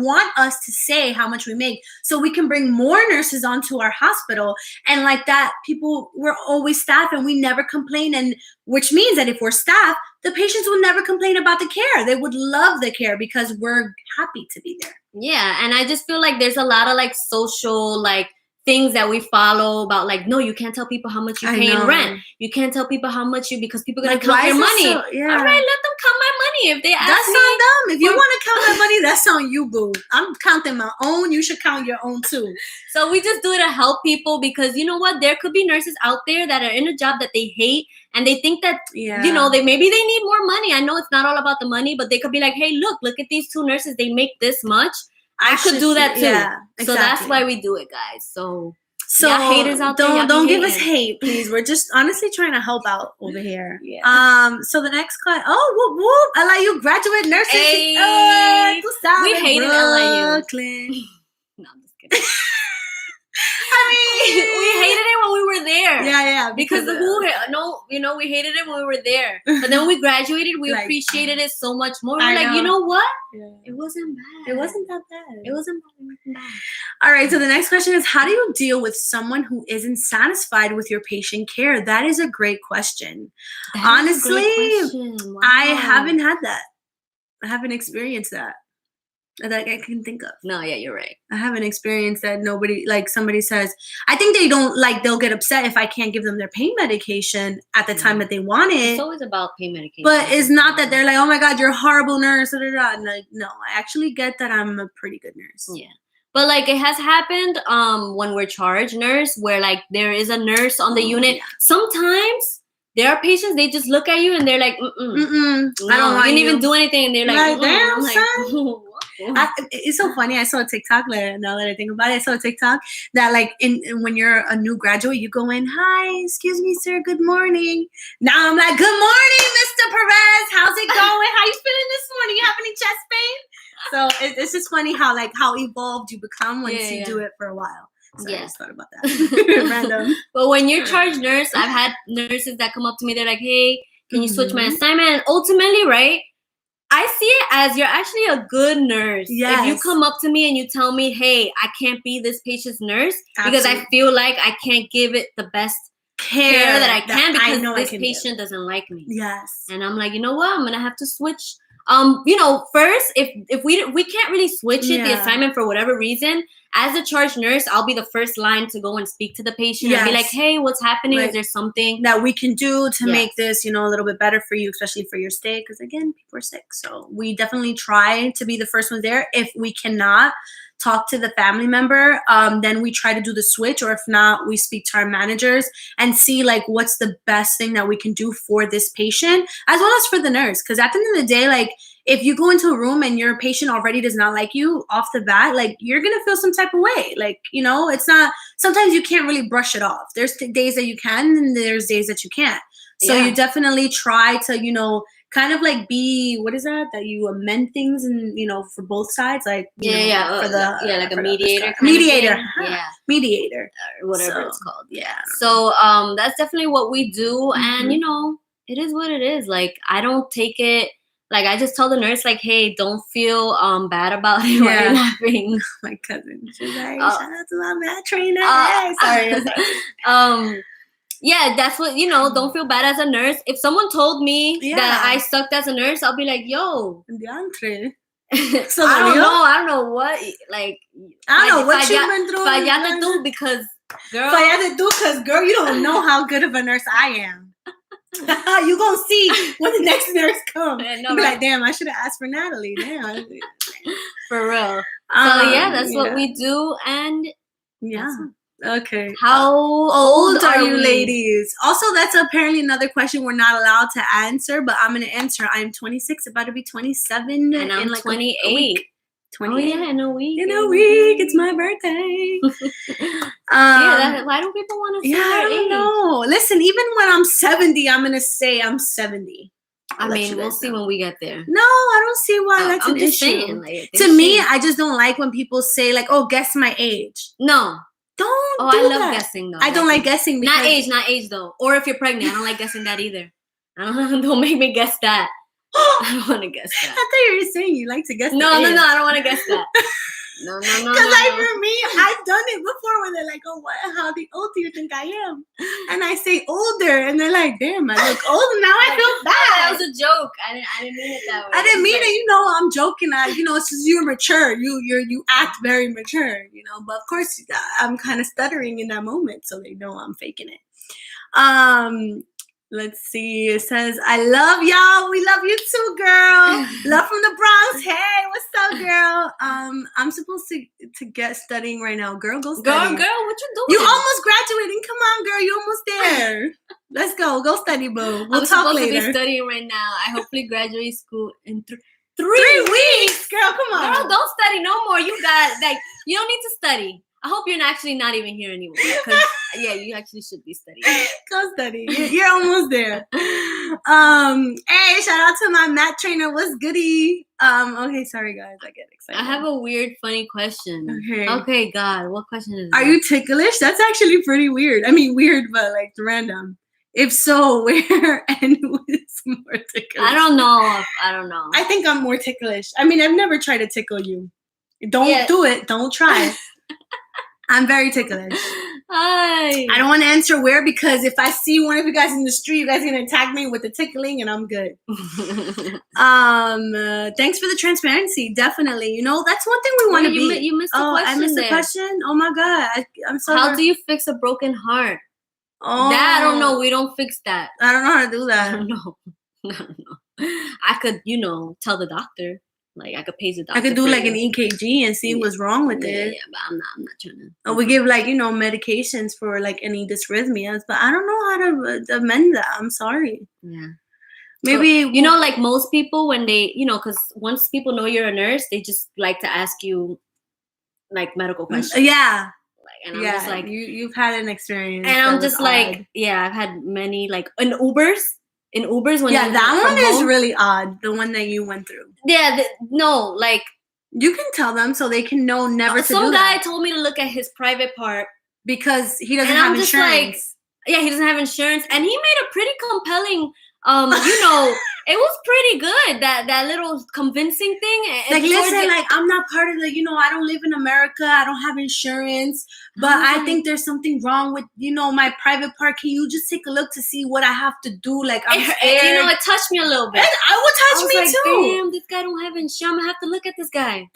want us to say how much we make so we can bring more nurses onto our hospital. And like that, we're always staff and we never complain. And which means that if we're staff, the patients will never complain about the care. They would love the care because we're happy to be there. Yeah, and I just feel like there's a lot of like social like things that we follow about like, no, you can't tell people how much you pay in rent. You can't tell people how much because people are going to count your money. All right, let them count my money if they ask me. That's on them. If you want to count my money, that's on you, boo. I'm counting my own. You should count your own too. So we just do it to help people because you know what? There could be nurses out there that are in a job that they hate and they think that, you know, maybe they need more money. I know it's not all about the money, but they could be like, hey, look at these 2 nurses. They make this much. I could do that too. Yeah, exactly. So that's why we do it, guys. So haters out there, don't give us hate, please. We're just honestly trying to help out over here. Yeah. So the next class, whoop whoop, LIU graduate nurses. Hey, we hated Brooklyn. No, I'm just kidding. I mean, we hated it when we were there. Yeah. Because we hated it when we were there. But then when we graduated, we appreciated it so much more. We're like, you know what? Yeah. It wasn't bad. It wasn't that bad. It wasn't bad. All right. So the next question is, how do you deal with someone who isn't satisfied with your patient care? That is a great question. Honestly, wow. I haven't had that. I haven't experienced that I can think of. No, yeah, you're right. I haven't experienced that somebody says, I think they'll get upset if I can't give them their pain medication at the time that they want it. It's always about pain medication. But it's not that they're like, oh my God, you're a horrible nurse. And like, no, I actually get that I'm a pretty good nurse. Yeah. But like it has happened when we're charge nurse where like there is a nurse on the unit. Yeah. Sometimes there are patients, they just look at you and they're like, I don't want you. You didn't even do anything. And they're like, damn, son. It's so funny. I saw a TikTok, now that I think about it, I saw a TikTok that like when you're a new graduate, you go in, hi, excuse me, sir, good morning. Now I'm like, good morning, Mr. Perez. How's it going? How you feeling this morning? You have any chest pain? So it's just funny how evolved you become once you do it for a while. So I just thought about that. Random. But when you're charge nurse, I've had nurses that come up to me. They're like, hey, can you switch my assignment? And ultimately, right, I see it as you're actually a good nurse. Yes. If you come up to me and you tell me, hey, I can't be this patient's nurse because I feel like I can't give it the best care that I can because this patient doesn't like me. Yes. And I'm like, you know what? I'm going to have to switch. First, if we can't really switch the assignment for whatever reason, as a charge nurse, I'll be the first line to go and speak to the patient and be like, hey, what's happening? Is there something that we can do to make this, a little bit better for you, especially for your stay? Because again, people are sick. So we definitely try to be the first ones there. If we cannot talk to the family member, then we try to do the switch, or if not, we speak to our managers and see like what's the best thing that we can do for this patient as well as for the nurse. Because at the end of the day, like if you go into a room and your patient already does not like you off the bat, like you're gonna feel some type of way. Like, it's not, sometimes you can't really brush it off. There's days that you can and there's days that you can't. So you definitely try to, kind of like be, what is that you amend things and for both sides, like for the like a mediator mediator or whatever it's called. So that's definitely what we do. And it is what it is. Like I don't take it, like I just tell the nurse like, hey, don't feel bad about it while you're laughing. My cousin, she's like, shout out to my mat trainer. Sorry. Yeah, that's what, don't feel bad as a nurse. If someone told me that I sucked as a nurse, I'll be like, yo. So I don't know what, like. I don't know what you've been through. Fallate tú because, girl, you don't know how good of a nurse I am. You gonna see when the next nurse comes. Be like, damn, I should have asked for Natalie. Damn. For real. So, that's what we do. And okay. How old are you ladies? Also, that's apparently another question we're not allowed to answer, but I'm going to answer. I'm 26, about to be 27. And I'm like 28. A week. 28. Oh, yeah, in a week. In a week. It's my birthday. Why do people want to say their I don't know. Listen, even when I'm 70, I'm going to say I'm 70. I mean, we'll see when we get there. No, I don't see why that's an issue. Saying, like, to me, I just don't like when people say, like, oh, guess my age. No. Don't do I love that. guessing, though. I don't like guessing. Not age, though. Or if you're pregnant, I don't like guessing that either. Don't make me guess that. I don't want to guess that. I thought you were saying you like to guess No, I don't want to guess that. No. Because for me, I've done it before where they're like, oh, how old do you think I am? And I say older, and they're like, damn, I look old. Now I feel bad. That was a joke. I didn't mean it that way. I didn't mean it. I'm joking. It's just you're mature. You act very mature, But of course, I'm kind of stuttering in that moment, so they know I'm faking it. Let's see. It says, I love y'all. We love you too, girl. Love from the Bronx. Hey, what's up, girl? I'm supposed to get studying right now. Girl, go study. Girl, what you doing? You almost graduating. Come on, girl. You almost there. Let's go. Go study, boo. We'll talk later. I'm supposed to be studying right now. I hopefully graduate school in 3 weeks. Girl, come on. Girl, don't study no more. You don't need to study. I hope you're actually not even here anymore. Because, you actually should be studying. Go study. You're almost there. Hey, shout out to my mat trainer. What's goody? Okay, sorry, guys. I get excited. I have a weird, funny question. Okay, God. What question is that? Are you ticklish? That's actually pretty weird. I mean, weird, but like random. If so, where and who is more ticklish? I don't know. I think I'm more ticklish. I mean, I've never tried to tickle you. Don't do it. Don't try. I'm very ticklish. Hi. I don't want to answer where because if I see one of you guys in the street, you guys are going to attack me with the tickling and I'm good. Thanks for the transparency. Definitely. That's one thing we want to be. You missed the question. I missed the question? Oh my God. I'm sorry. How do you fix a broken heart? Oh. That I don't know. We don't fix that. I don't know how to do that. I don't know. I could, tell the doctor. Like I could pay the doctor. I could do like an EKG and see what's wrong with it. Yeah, but I'm not trying to. Or we give like medications for like any dysrhythmias, but I don't know how to amend that. I'm sorry. Yeah. Maybe you know, like most people when they, you know, because once people know you're a nurse, they just like to ask you like medical questions. Yeah. And I'm just like, you've had an experience. And I'm just like, yeah, I've had many like in Ubers when that one is really odd. The one that you went through. Yeah, no, like you can tell them so they can know never to do that. Some guy told me to look at his private part because he doesn't have insurance. Like, yeah, he doesn't have insurance, and he made a pretty compelling. You know, it was pretty good. That little convincing thing. Like, listen, like I'm not part of the. You know, I don't live in America. I don't have insurance, but I think there's something wrong with my private part. Can you just take a look to see what I have to do? Like, I'm scared. It touched me a little bit. And I would touch me too. Damn, this guy don't have insurance. I'm gonna have to look at this guy.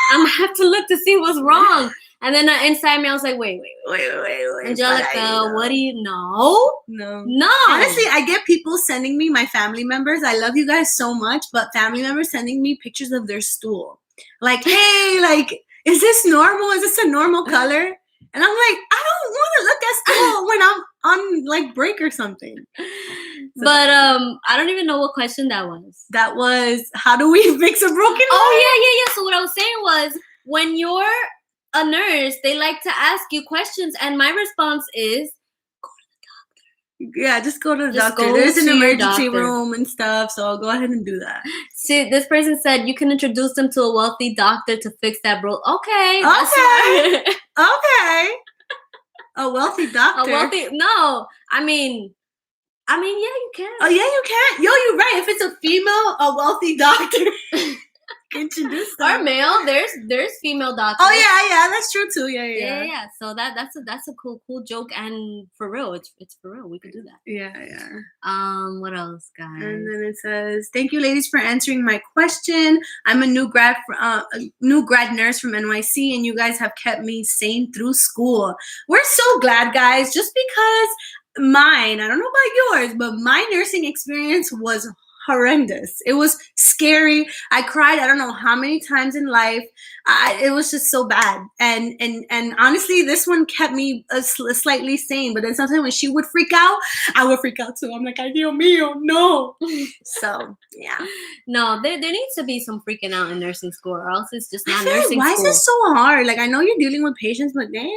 I'm gonna have to look to see what's wrong. And then inside me, I was like, wait. Angelica, what do you know? No. Honestly, I get people sending me, my family members. I love you guys so much, but family members sending me pictures of their stool. Like, hey, like, is this normal? Is this a normal color? And I'm like, I don't want to look at stool when I'm on like break or something. But I don't even know what question that was. That was, how do we fix a broken leg? Oh, yeah. So what I was saying was, when you're a nurse, they like to ask you questions, and my response is, go to the doctor. Yeah, just go to the doctor. There's an emergency room and stuff, so I'll go ahead and do that. See, this person said you can introduce them to a wealthy doctor to fix that Okay. Okay. A wealthy doctor. No. I mean, yeah, you can. Oh, yeah, you can. Yo, you're right. If it's a female, a wealthy doctor. Introduce them. Or male. There's female doctors. Oh yeah, that's true too. Yeah. So that's a cool joke, and for real, it's for real. We could do that. Yeah. What else, guys? And then it says, "Thank you, ladies, for answering my question. I'm a new grad nurse from NYC, and you guys have kept me sane through school. We're so glad, guys. Just because mine, I don't know about yours, but my nursing experience was horrendous. It was scary. I cried I don't know how many times in life. It was just so bad. And honestly, this one kept me slightly sane. But then sometimes when she would freak out, I would freak out too. I'm like, ay Dios mío, no. So yeah. No, there needs to be some freaking out in nursing school, or else it's just not nursing why school. Why is it so hard? Like, I know you're dealing with patients, but damn.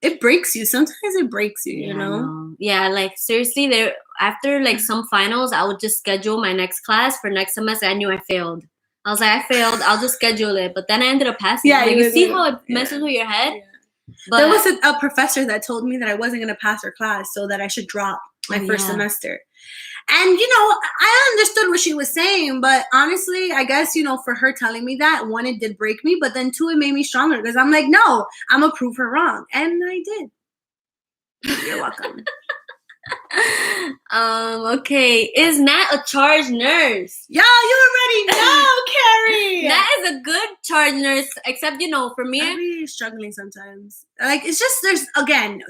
It breaks you. Sometimes it breaks you, you know? Yeah, like seriously, after like some finals, I would just schedule my next class for next semester. I knew I failed. I was like, I failed. I'll just schedule it. But then I ended up passing. Yeah, you see how it messes with your head? Yeah. But there was a professor that told me that I wasn't going to pass her class, so that I should drop my first semester. And, I understood what she was saying, but honestly, I guess, for her telling me that, one, it did break me, but then two, it made me stronger because I'm like, no, I'm going to prove her wrong. And I did. You're welcome. Okay. Is Nat a charge nurse? Yo, you already know, Carrie. Nat is a good charge nurse, except, for me. I'm really struggling sometimes. Like, it's just,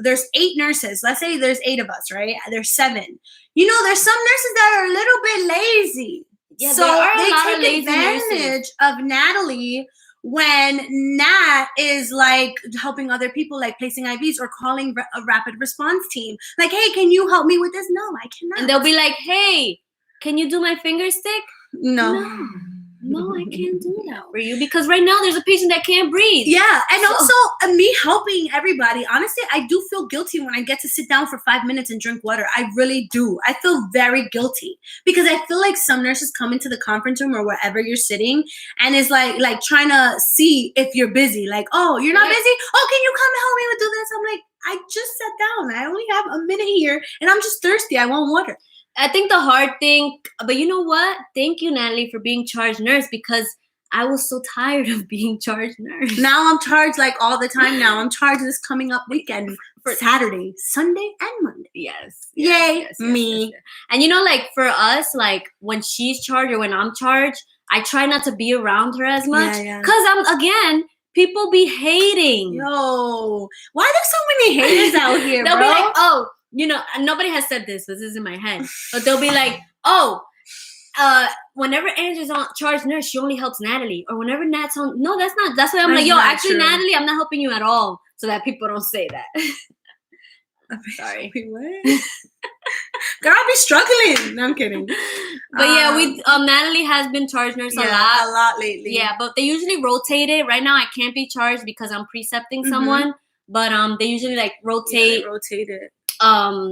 there's 8 nurses. Let's say there's 8 of us, right? There's 7. There's some nurses that are a little bit lazy. Yeah, so they take advantage of Natalie when Nat is like helping other people, like placing IVs or calling a rapid response team. Like, hey, can you help me with this? No, I cannot. And they'll be like, hey, can you do my finger stick? No, I can't do that for you because right now there's a patient that can't breathe. Yeah, and also me helping everybody. Honestly, I do feel guilty when I get to sit down for 5 minutes and drink water. I really do. I feel very guilty because I feel like some nurses come into the conference room or wherever you're sitting and is like trying to see if you're busy. Like, oh, you're not busy? Oh, can you come help me with do this? I'm like, I just sat down. I only have a minute here and I'm just thirsty. I want water. I think the hard thing, but you know what? Thank you, Natalie, for being charge nurse because I was so tired of being charge nurse. Now I'm charged like all the time now. I'm charged this coming up weekend for Saturday, Sunday, and Monday. Yes. Yay, me. Yes. And like for us, like when she's charged or when I'm charged, I try not to be around her as much because people be hating. Yo, why there's so many haters out here, They'll bro? be like, oh, nobody has said this, but this is in my head. But they'll be like, oh, whenever Andrew's on charge nurse, she only helps Natalie. Or whenever Nat's on, no, that's not. That's why I'm like, yo, actually, true. Natalie, I'm not helping you at all. So that people don't say that. Sorry. Wait, what? Girl, I'll be struggling. No, I'm kidding. But yeah, we Natalie has been charge nurse a lot lately. Yeah, but they usually rotate it. Right now, I can't be charged because I'm precepting someone. But they usually like rotate. Yeah, rotate it.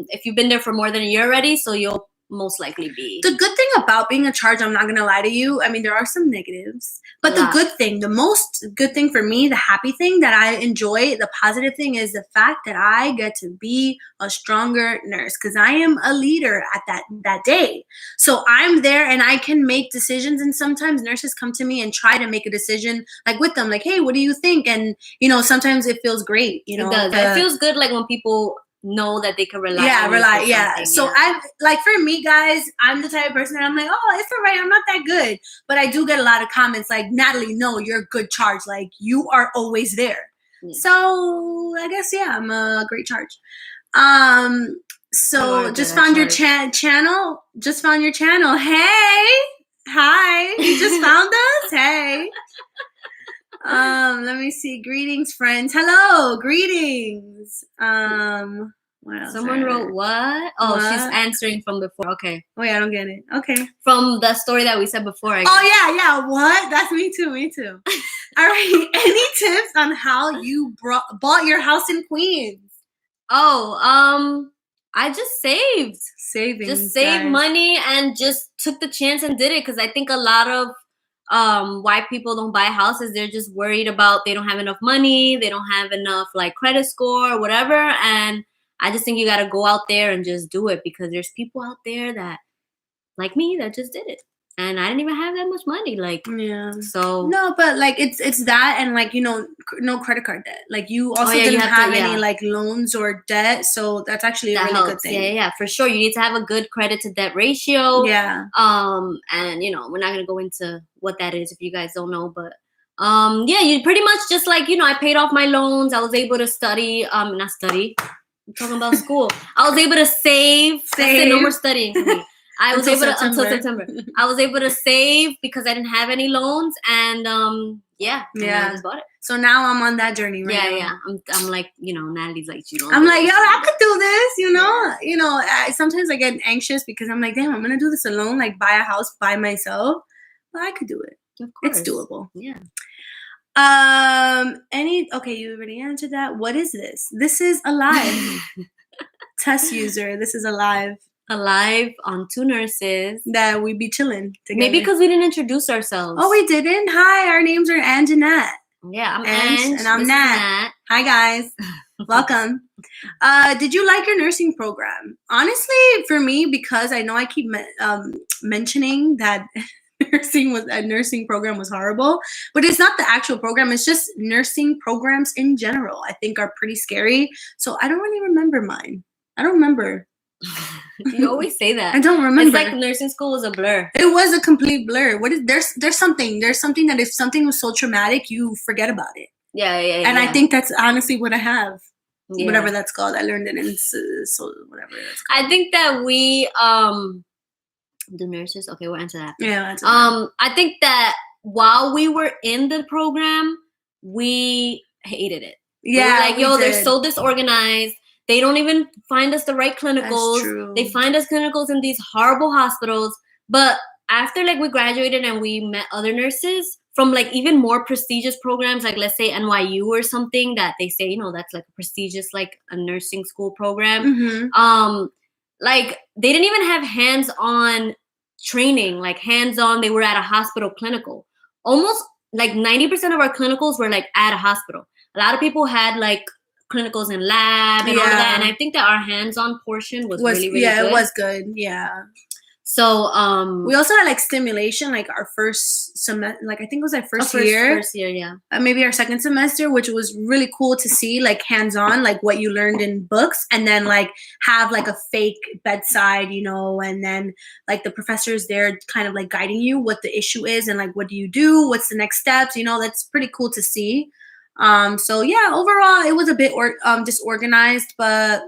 If you've been there for more than a year already, so you'll most likely be. The good thing about being a charge, I'm not gonna lie to you. I mean, there are some negatives, but the good thing, the most good thing for me, the happy thing that I enjoy, the positive thing is the fact that I get to be a stronger nurse because I am a leader at that day. So I'm there and I can make decisions. And sometimes nurses come to me and try to make a decision like with them, like, hey, what do you think? And sometimes it feels great. It does. It feels good, like when people know that they can rely on you. So I like, for me, guys, I'm the type of person that I'm like, oh, it's all right, I'm not that good, but I do get a lot of comments like, Natalie, no, you're a good charge, like you are always there. So I guess I'm a great charge. So just found your channel. Hey, hi, you just found us. Hey. Let me see. Greetings, friends. Hello, greetings. What else? Someone wrote what? Oh, what? She's answering from before. Okay. Wait, I don't get it. Okay. From the story that we said before. Yeah. What? That's me too. All right. Any tips on how you bought your house in Queens? Oh, I just saved. Savings. Just saved money and just took the chance and did it because I think a lot of why people don't buy houses, they're just worried about they don't have enough money, they don't have enough like credit score or whatever. And I just think you got to go out there and just do it because there's people out there that like me that just did it and I didn't even have that much money, like so no, but like it's that and like no credit card debt, like you also didn't have any like loans or debt, so that's actually a really good thing. Yeah, for sure. You need to have a good credit to debt ratio. And we're not gonna go into what that is if you guys don't know, but you pretty much just like I paid off my loans. I was able to study, not study, I'm talking about school. I was able to save. No more studying for me. I was able to until September. I was able to save because I didn't have any loans, and I just bought it. So now I'm on that journey right now. Yeah. I'm like, Natalie's like, I'm like, yo, I could do this. Sometimes I get anxious because I'm like, damn, I'm gonna do this alone, like buy a house by myself. But I could do it. Of course, it's doable. Yeah. Okay, you already answered that. What is this? This is a live test user. This is a live on two nurses that we be chilling together. Maybe because we didn't introduce ourselves. Oh, we didn't. Hi, our names are Ang and Nat. Yeah, I'm Ang and I'm Nat. Hi guys, welcome. Did you like your nursing program? Honestly, for me, because I know I keep mentioning that nursing program was horrible, but it's not the actual program. It's just nursing programs in general, I think, are pretty scary. So I don't really remember mine. I don't remember. You always say that. I don't remember. It's like nursing school was a blur. It was a complete blur. There's something that if something was so traumatic, you forget about it. Yeah. And I think that's honestly what I have. Yeah. Whatever that's called. I learned it in so whatever it's called. I think that we the nurses. Okay, we'll answer that. Yeah. I think that while we were in the program, we hated it. Yeah. We were like, they're so disorganized. They don't even find us the right clinicals. That's true. They find us clinicals in these horrible hospitals. But after like we graduated and we met other nurses from like even more prestigious programs, like let's say NYU or something that they say, that's like a prestigious, like a nursing school program. Mm-hmm. Like they didn't even have hands-on training, like hands-on. They were at a hospital clinical. Almost like 90% of our clinicals were like at a hospital. A lot of people had like clinicals in lab and all of that, and I think that our hands-on portion was really, really good. It was good. Yeah. So we also had like stimulation, like our first semester, like I think it was our first year. First year, yeah. Maybe our second semester, which was really cool to see, like hands-on, like what you learned in books, and then like have like a fake bedside, and then like the professors there kind of like guiding you what the issue is and like what do you do, what's the next steps, that's pretty cool to see. So yeah, overall it was a bit disorganized, but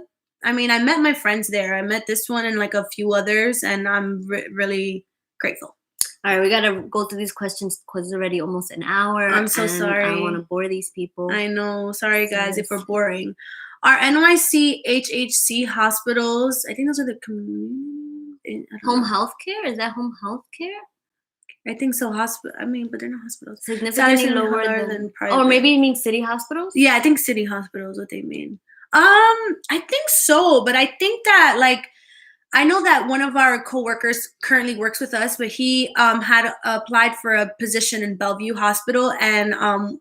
I mean, I met my friends there. I met this one and like a few others, and I'm really grateful. All right, we gotta go through these questions because it's already almost an hour. I'm so sorry. I don't want to bore these people. I know. Sorry guys if we're boring. Are NYC HHC hospitals? I think those are the home health care. Is that home health care? I think so. Hospital. I mean, but they're not hospitals. Significantly lower than private. Or maybe you mean city hospitals? Yeah, I think city hospitals. What they mean? I think so. But I think that like. I know that one of our coworkers currently works with us, but he had applied for a position in Bellevue Hospital, and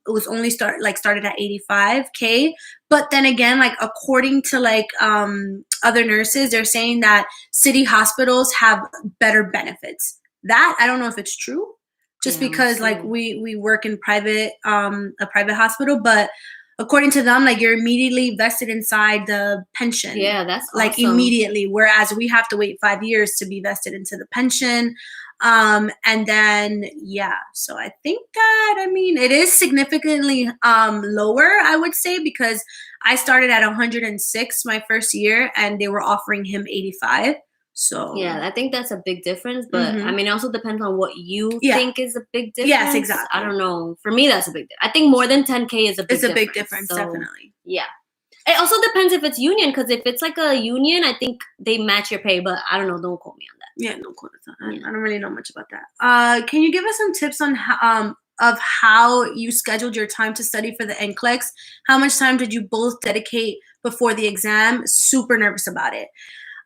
it was only started at $85K. But then again, like according to like other nurses, they're saying that city hospitals have better benefits. That I don't know if it's true, just because like we work in a private hospital, but according to them, like you're immediately vested inside the pension. Yeah, that's like awesome. Immediately. Whereas we have to wait 5 years to be vested into the pension. And then, yeah, so I think that, I mean, it is significantly lower, I would say, because I started at 106 my first year and they were offering him 85. So yeah, I think that's a big difference, but I mean, it also depends on what you think is a big difference. Yes, exactly. I don't know. For me, that's a big difference. I think more than 10K is a big difference. It's a big difference, so, definitely. Yeah. It also depends if it's union, because if it's like a union, I think they match your pay, but I don't know. Don't quote me on that. Yeah, no quote. I don't really know much about that. Can you give us some tips on of how you scheduled your time to study for the NCLEX? How much time did you both dedicate before the exam? Super nervous about it.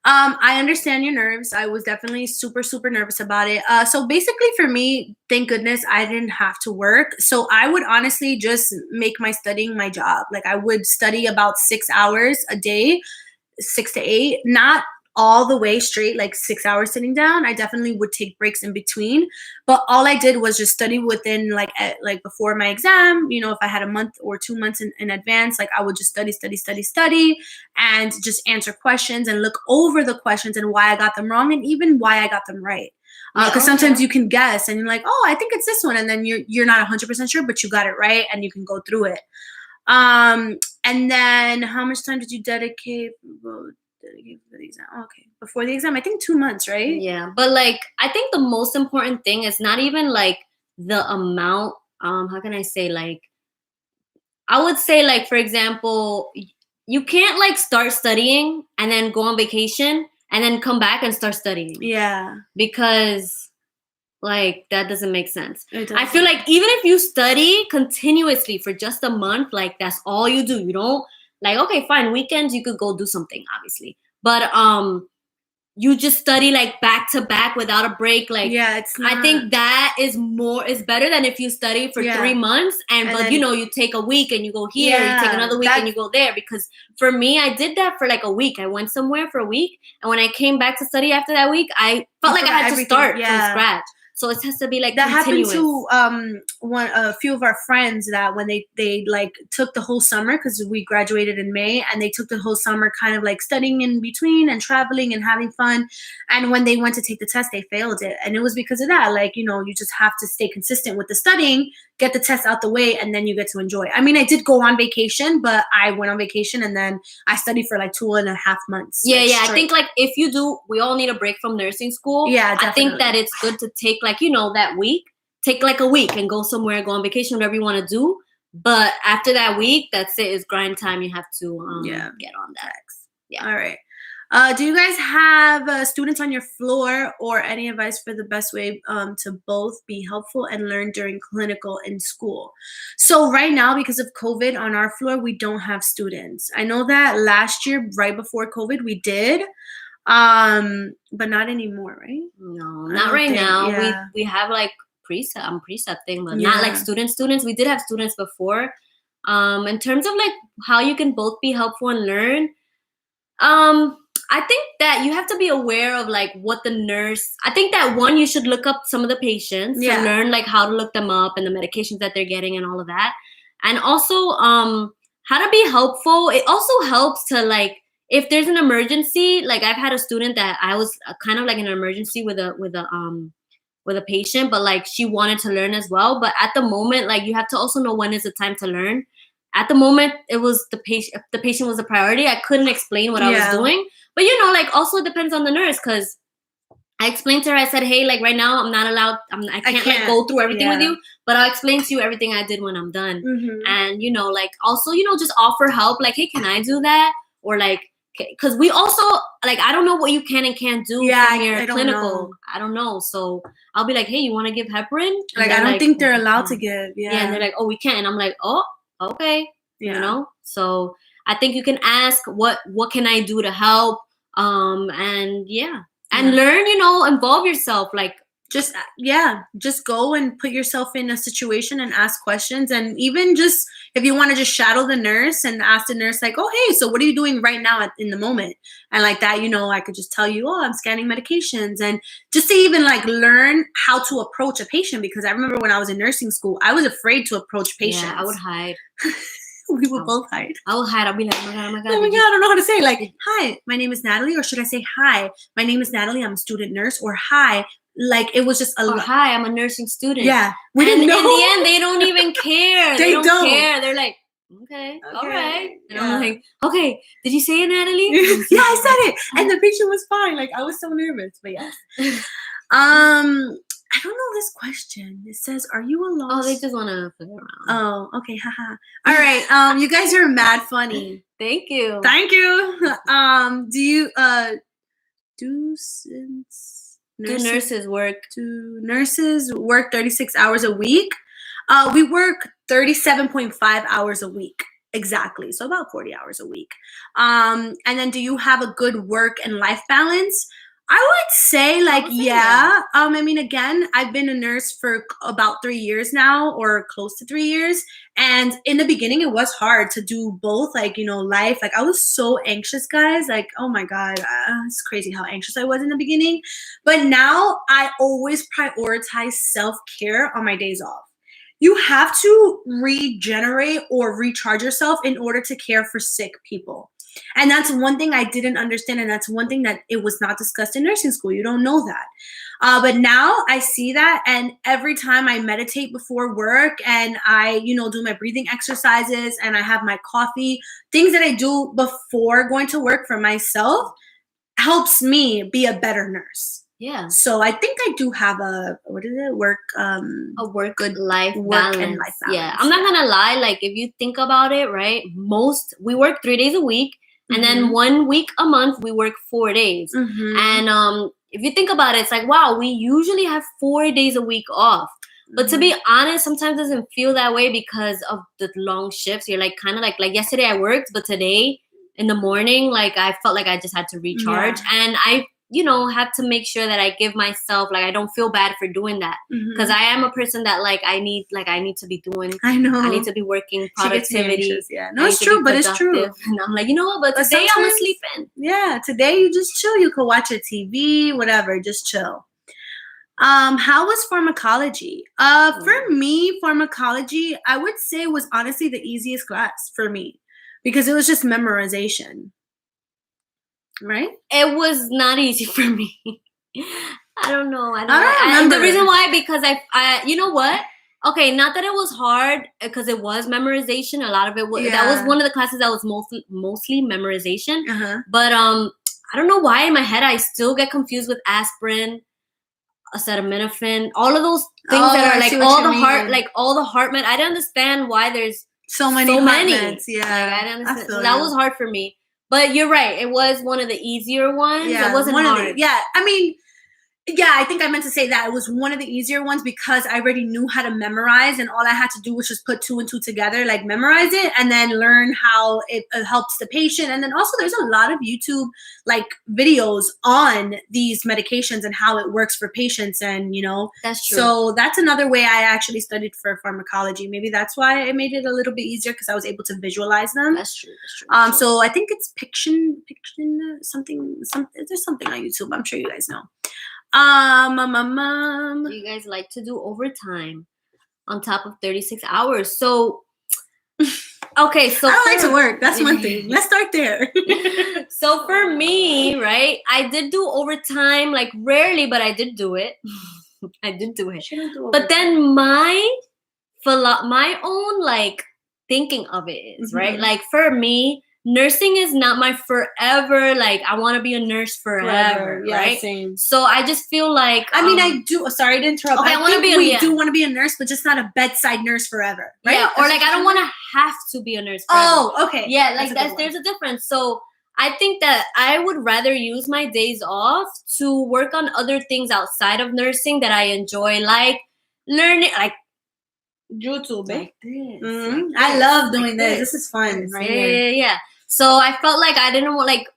I understand your nerves. I was definitely super, super nervous about it. So basically for me, thank goodness I didn't have to work. So I would honestly just make my studying my job. Like I would study about 6 hours a day, 6 to 8, not all the way straight, like 6 hours sitting down. I definitely would take breaks in between, but all I did was just study within like before my exam. You know, if I had a month or 2 months in advance, like I would just study and just answer questions and look over the questions and why I got them wrong and even why I got them right. Because sometimes you can guess and you're like, oh, I think it's this one, and then you're not 100% sure, but you got it right and you can go through it. And then how much time did you dedicate for the exam? Okay, before the exam, I think 2 months, right? Yeah, but like I think the most important thing is not even like the amount. How can I say? Like I would say, like for example, you can't like start studying and then go on vacation and then come back and start studying. Yeah, because like that doesn't make sense. I feel like even if you study continuously for just a month, like that's all you do. You don't like, okay, fine, weekends you could go do something, obviously, but you just study like back to back without a break. Like, yeah, it's not. I think that is better than if you study for 3 months but then, you know, you take a week and you go here, you take another week and you go there. Because for me, I did that for like a week. I went somewhere for a week, and when I came back to study after that week, I felt like I had to start from scratch. So it has to be like that continuous. Happened to a few of our friends that when they like took the whole summer, because we graduated in May, and they took the whole summer kind of like studying in between and traveling and having fun. And when they went to take the test, they failed it, and it was because of that. Like, you know, you just have to stay consistent with the studying, get the test out the way, and then you get to enjoy. I mean, I did go on vacation, but I went on vacation and then I studied for like 2.5 months. Yeah, like, I think like if you do, we all need a break from nursing school. Yeah, definitely. I think that it's good to take like, you know, that week, take like a week and go somewhere, go on vacation, whatever you want to do. But after that week, that's it. It's grind time. You have to get on that. Yeah. All right. Do you guys have students on your floor, or any advice for the best way to both be helpful and learn during clinical in school? So right now, because of COVID on our floor, we don't have students. I know that last year, right before COVID, we did, but not anymore, right? No, not right now. Yeah. We have like precepting, but not like students. We did have students before. In terms of like how you can both be helpful and learn, I think that you have to be aware of like what the nurse, I think that one, you should look up some of the patients to learn like how to look them up and the medications that they're getting and all of that. And also how to be helpful. It also helps to like, if there's an emergency, like I've had a student that I was kind of like in an emergency with a patient, but like she wanted to learn as well. But at the moment, like you have to also know when is the time to learn. At the moment, it was the patient was a priority. I couldn't explain what I was doing. But, you know, like also it depends on the nurse, because I explained to her, I said, hey, like right now I'm not allowed, I can't like go through everything with you, but I'll explain to you everything I did when I'm done. And, you know, like also, you know, just offer help. Like, hey, can I do that? Or like, because we also, like, I don't know what you can and can't do from your clinical. I don't know. So I'll be like, hey, you want to give heparin? And like, I don't think they're allowed to give. Yeah. And they're like, oh, we can't. And I'm like, oh, okay. You know? So I think you can ask, what can I do to help? And and learn, you know, involve yourself. Like, just go and put yourself in a situation and ask questions. And even just if you want to just shadow the nurse and ask the nurse like, oh, hey, so what are you doing right now in the moment? And like that, you know, I could just tell you, oh, I'm scanning medications. And just to even like learn how to approach a patient, because I remember when I was in nursing school, I was afraid to approach patients. Yeah, I would hide. We would both hide. I will hide. I'll be like, oh my God, I don't know how to say. Like, hi, my name is Natalie. Or should I say, hi, my name is Natalie, I'm a student nurse. Or hi, like it was just a hi, I'm a nursing student. Yeah. We didn't know. In the end, they don't even care. They don't care. They're like, okay, all right. And I'm like, okay, did you say it, Natalie? Yeah, I said it. And the patient was fine. Like, I was so nervous. But yes. I don't know this question. It says, are you a lost? Oh, they just want to figure around. Oh, okay. Haha. All right. You guys are mad funny. Thank you. Thank you. Do you do nurses work 36 hours a week? We work 37.5 hours a week. Exactly. So about 40 hours a week. And then do you have a good work and life balance? I would say like, yeah. I mean, again, I've been a nurse for about 3 years now, or close to 3 years. And in the beginning, it was hard to do both, like, you know, life. Like, I was so anxious, guys. Like, oh my God, it's crazy how anxious I was in the beginning. But now I always prioritize self-care on my days off. You have to regenerate or recharge yourself in order to care for sick people. And that's one thing I didn't understand. And that's one thing that it was not discussed in nursing school. You don't know that. But now I see that. And every time I meditate before work and I, you know, do my breathing exercises and I have my coffee, things that I do before going to work for myself helps me be a better nurse. Yeah. So I think I do have a work good life balance. Yeah. I'm not gonna lie, like if you think about it, right? We work 3 days a week, and then 1 week a month we work 4 days. And if you think about it, it's like, wow, we usually have 4 days a week off. But to be honest, sometimes it doesn't feel that way because of the long shifts. You're like kind of like yesterday I worked, but today in the morning, like I felt like I just had to recharge. And I, you know, have to make sure that I give myself, like, I don't feel bad for doing that. Because I am a person that, like, I need to be doing. I need to be working productivity. No, it's true, but it's true. And I'm like, you know what? But today I'm gonna sleep in. Yeah, today you just chill. You could watch a TV, whatever, just chill. How was pharmacology? For me, pharmacology, I would say was honestly the easiest class for me because it was just memorization. Right? It was not easy for me. I don't know. I don't remember. The reason why, because I you know what? Okay, not that it was hard, because it was memorization. A lot of it was that was one of the classes that was mostly memorization. But I don't know why in my head I still get confused with aspirin, acetaminophen, all of those things that are like all the heart med. I don't understand why there's so many. Yeah, like, I don't understand. That was hard for me. But you're right. It was one of the easier ones. Yeah, it wasn't hard. I mean, I think I meant to say that. It was one of the easier ones because I already knew how to memorize, and all I had to do was just put 2 and 2 together, like memorize it, and then learn how it helps the patient. And then also there's a lot of YouTube like videos on these medications and how it works for patients, and you know. That's true. So that's another way I actually studied for pharmacology. Maybe that's why it made it a little bit easier because I was able to visualize them. That's true. That's true. So I think it's Piction something. There's something on YouTube. I'm sure you guys know. Do you guys like to do overtime on top of 36 hours? So, okay, so I like to work. That's one thing. Let's start there. So for me, right, I did do overtime, like rarely, but I did do it. I did do it. But then my own like thinking of it is right. Like for me, nursing is not my forever, like, I want to be a nurse forever, Yeah, right? same. So I just feel like... I mean, I do... Sorry to interrupt. Okay, we do want to be a nurse, but just not a bedside nurse forever, right? Yeah, or like, I don't want to have to be a nurse forever. Oh, okay. Yeah, like, there's a difference. So I think that I would rather use my days off to work on other things outside of nursing that I enjoy, like learning, like YouTube, like this. Mm-hmm. Like I love doing like this. This is fun, right? Yeah. So I felt like I didn't want, like,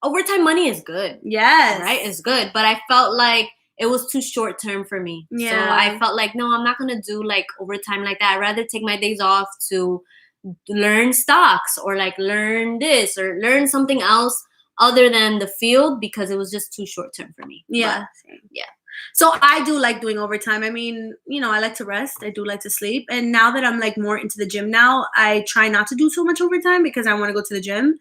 overtime money is good. Yes. Right? It's good. But I felt like it was too short term for me. Yeah. So I felt like, no, I'm not going to do like overtime like that. I'd rather take my days off to learn stocks or like learn this or learn something else other than the field, because it was just too short term for me. Yeah. But, yeah. So I do like doing overtime. I mean, you know, I like to rest. I do like to sleep. And now that I'm like more into the gym now, I try not to do so much overtime because I want to go to the gym.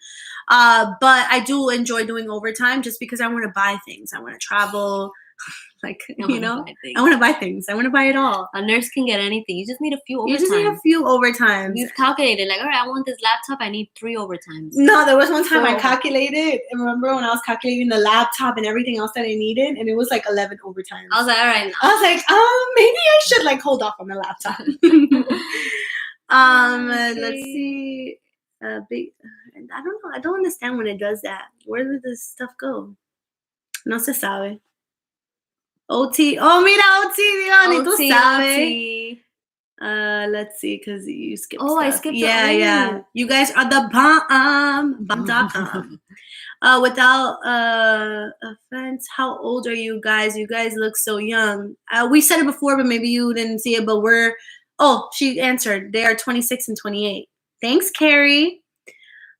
But I do enjoy doing overtime just because I want to buy things. I want to travel. Like, you know, I want to buy things. I want to buy it all. A nurse can get anything. You just need a few overtimes. You just need a few overtimes. You've calculated, like, all right, I want this laptop. I need 3 overtimes. No, there was one time I calculated. And remember when I was calculating the laptop and everything else that I needed? And it was like 11 overtimes. I was like, all right. No. I was like, maybe I should like hold off on the laptop. Let's see. I don't know. I don't understand when it does that. Where did this stuff go? No se sabe. OT. Oh, mira, OT, Dion. Ni tú sabes. Let's see, because you skipped stuff. I skipped Yeah. You guys are the bomb. Bomb.com. Without offense, how old are you guys? You guys look so young. We said it before, but maybe you didn't see it, but she answered. They are 26 and 28. Thanks, Carrie.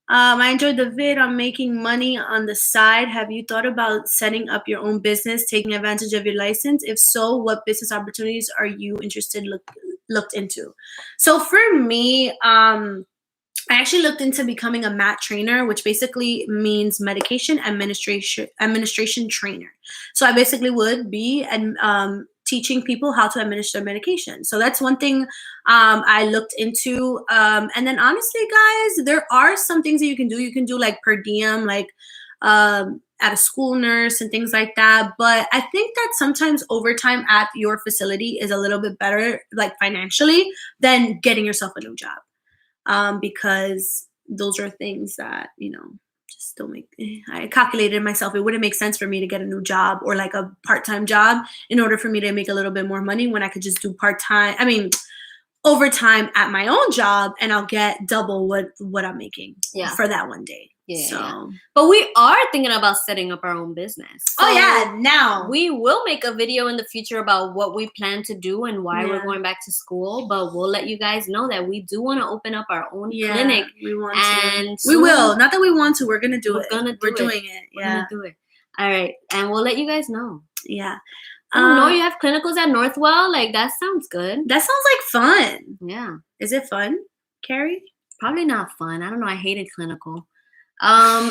I enjoyed the vid on making money on the side. Have you thought about setting up your own business, taking advantage of your license? If so, what business opportunities are you interested looked into? So for me, I actually looked into becoming a MAT trainer, which basically means medication administration trainer. So I basically would be teaching people how to administer medication. So that's one thing I looked into. And then honestly, guys, there are some things that you can do. You can do like per diem, like at a school nurse and things like that. But I think that sometimes overtime at your facility is a little bit better, like financially, than getting yourself a new job. Because those are things that, you know, just don't make. I calculated myself. It wouldn't make sense for me to get a new job or like a part-time job in order for me to make a little bit more money when I could just do overtime at my own job, and I'll get double what I'm making for that one day. Yeah. But we are thinking about setting up our own business. So now we will make a video in the future about what we plan to do and why we're going back to school. But we'll let you guys know that we do want to open up our own clinic. We want to. We will. Not that we want to. We're gonna do it. We're doing it. We're gonna do it. All right, and we'll let you guys know. Yeah. No, you have clinicals at Northwell. Like, that sounds good. That sounds like fun. Yeah. Is it fun, Carrie? Probably not fun. I don't know. I hated clinical.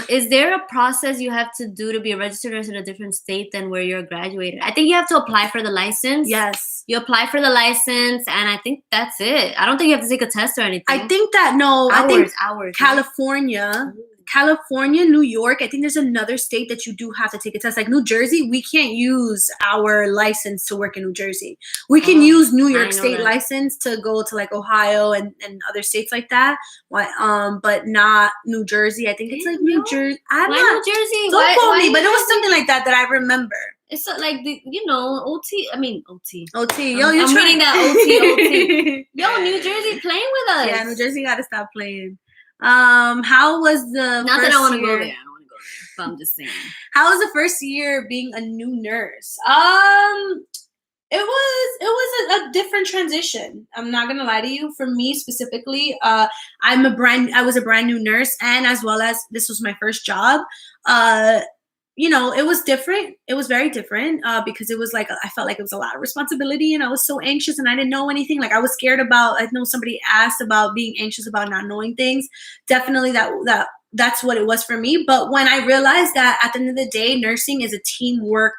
Is there a process you have to do to be a registered nurse in a different state than where you're graduated? I think you have to apply for the license. Yes. You apply for the license, and I think that's it. I don't think you have to take a test or anything. I think that, Hours. California, New York, I think there's another state that you do have to take a test. Like New Jersey, we can't use our license to work in New Jersey. We can use New York State license to go to like Ohio and other states like that. But not New Jersey. I think it's like New Jersey. New Jersey? Don't quote me, but it was something like that I remember. It's like OT. OT. Yo, I'm reading that OT. Yo, New Jersey playing with us. Yeah, New Jersey got to stop playing. How was the Not first that I want to year? go there. I don't want to go there. But I'm just saying. How was the first year being a new nurse? It was a different transition. I'm not gonna lie to you. For me specifically, I was a brand new nurse, and as well as this was my first job. It was different. It was very different because it was like I felt like it was a lot of responsibility, and I was so anxious, and I didn't know anything. Like I was scared about. I know somebody asked about being anxious about not knowing things. Definitely that's what it was for me. But when I realized that at the end of the day, nursing is a teamwork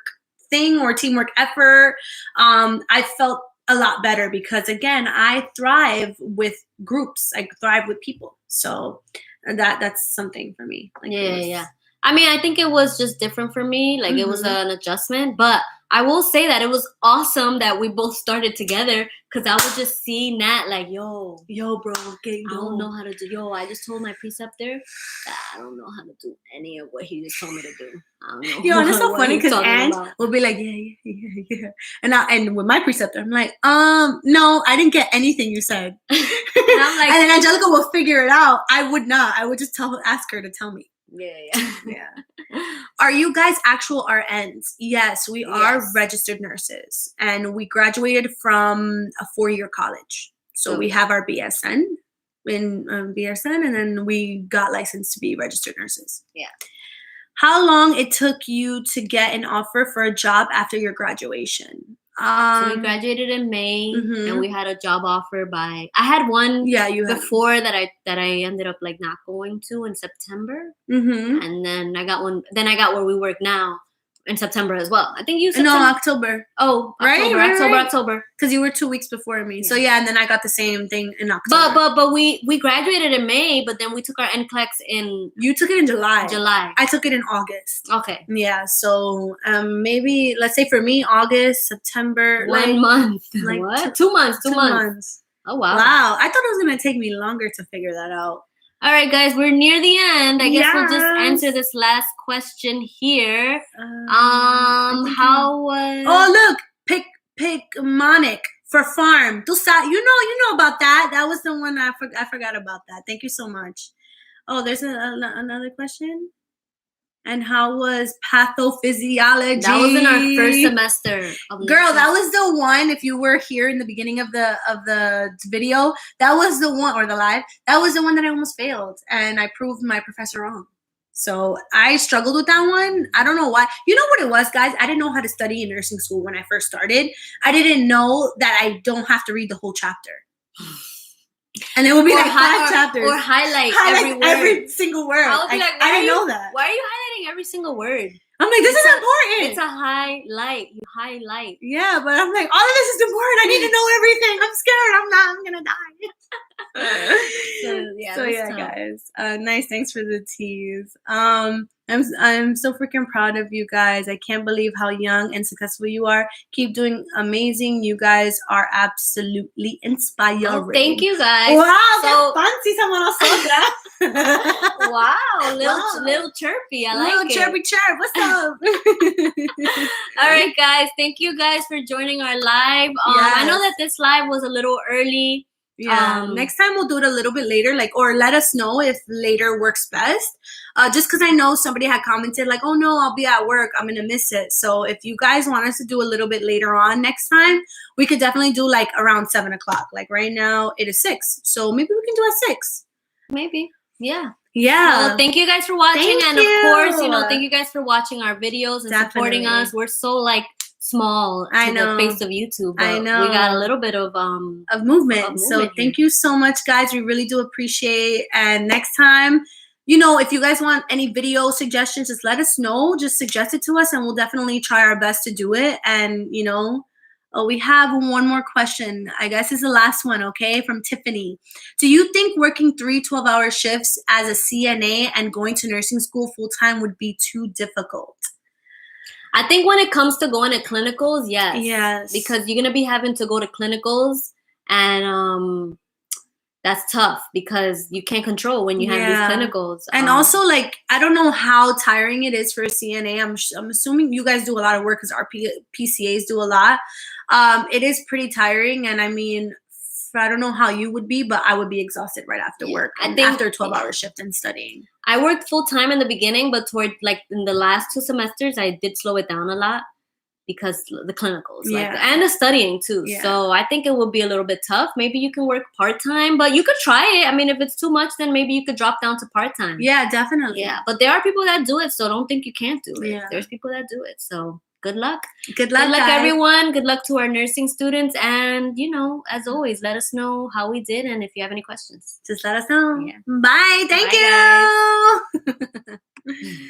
thing or teamwork effort, I felt a lot better because again, I thrive with groups. I thrive with people. So that's something for me. Like, yeah. I mean, I think it was just different for me. Like, it was an adjustment. But I will say that it was awesome that we both started together, because I would just see Nat like, yo, bro, I don't know how to do. Yo, I just told my preceptor that I don't know how to do any of what he just told me to do. I don't know. Yo, and it's so funny because Ange will be like, yeah. And with my preceptor, I'm like, no, I didn't get anything you said. And I'm like, and then Angelica will figure it out. I would not. I would just ask her to tell me. Yeah. Are you guys actual RNs? Yes, we are registered nurses, and we graduated from a 4-year college. So we have our BSN and then we got licensed to be registered nurses. Yeah. How long it took you to get an offer for a job after your graduation? So we graduated in May, and we had a job offer I had one before that I ended up like not going to in September, and then I got one. Then I got where we work now in September as well. I think you said October. Oh, October. Because you were 2 weeks before me. Yeah. So and then I got the same thing in October. But we graduated in May, but then we took our NCLEX in. You took it in July. I took it in August. Okay. Yeah. So maybe let's say for me August, September. 1 month. Like what? 2 months. 2 months. Oh wow. Wow. I thought it was gonna take me longer to figure that out. All right, guys, we're near the end. I guess we'll just answer this last question here. How was? Oh, look, pick Monic for farm. You know about that. That was the one I forgot about that. Thank you so much. Oh, there's another question. And how was pathophysiology? That was in our first semester. Girl, that was the one. If you were here in the beginning of the video, that was the one, or the live. That was the one that I almost failed, and I proved my professor wrong. So I struggled with that one. I don't know why. You know what it was, guys? I didn't know how to study in nursing school when I first started. I didn't know that I don't have to read the whole chapter. And it would be like 5 chapters. Or highlight every single word. I would be like, I didn't know that. Why are you highlighting every single word? I'm like, this is important. It's a highlight. You highlight. Yeah, but I'm like, all of this is important. I need to know everything. I'm scared. I'm gonna die. So yeah, guys. Nice. Thanks for the tease. I'm so freaking proud of you guys. I can't believe how young and successful you are. Keep doing amazing. You guys are absolutely inspiring. Oh, thank you guys. Wow, so fancy someone wow, little chirpy. I like it. Little chirpy chirp. What's up? All right, guys. Thank you guys for joining our live. I know that this live was a little early. Yeah. Next time we'll do it a little bit later, or let us know if later works best. Just because I know somebody had commented like, oh no, I'll be at work, I'm gonna miss it. So if you guys want us to do a little bit later on next time, we could definitely do like around 7 o'clock. Like right now it is 6, so maybe we can do at 6. Maybe. Yeah. Well, thank you guys for watching, of course, thank you guys for watching our videos and supporting us. We're so small to the face of YouTube. But I know we got a little bit of movement. So thank you so much, guys. We really do appreciate. And next time, if you guys want any video suggestions, just let us know. Just suggest it to us, and we'll definitely try our best to do it. And we have one more question. I guess it's the last one, okay? From Tiffany. Do you think working 3 12-hour shifts as a CNA and going to nursing school full-time would be too difficult? I think when it comes to going to clinicals, yes. Yes. Because you're going to be having to go to clinicals, and that's tough because you can't control when you have these clinicals. And also, I don't know how tiring it is for a CNA. I'm assuming you guys do a lot of work because our PCAs do a lot. It is pretty tiring, and I mean, I don't know how you would be, but I would be exhausted right after work. I think after a 12-hour shift and studying. I worked full time in the beginning, but toward in the last 2 semesters, I did slow it down a lot because the clinicals, and the studying too. Yeah. So I think it would be a little bit tough. Maybe you can work part time, but you could try it. I mean, if it's too much, then maybe you could drop down to part time. Yeah, definitely. Yeah, but there are people that do it, so don't think you can't do it. Yeah. There's people that do it, so. Good luck. Good luck, everyone. Good luck to our nursing students. And, as always, let us know how we did. And if you have any questions, just let us know. Yeah. Bye. Thank you.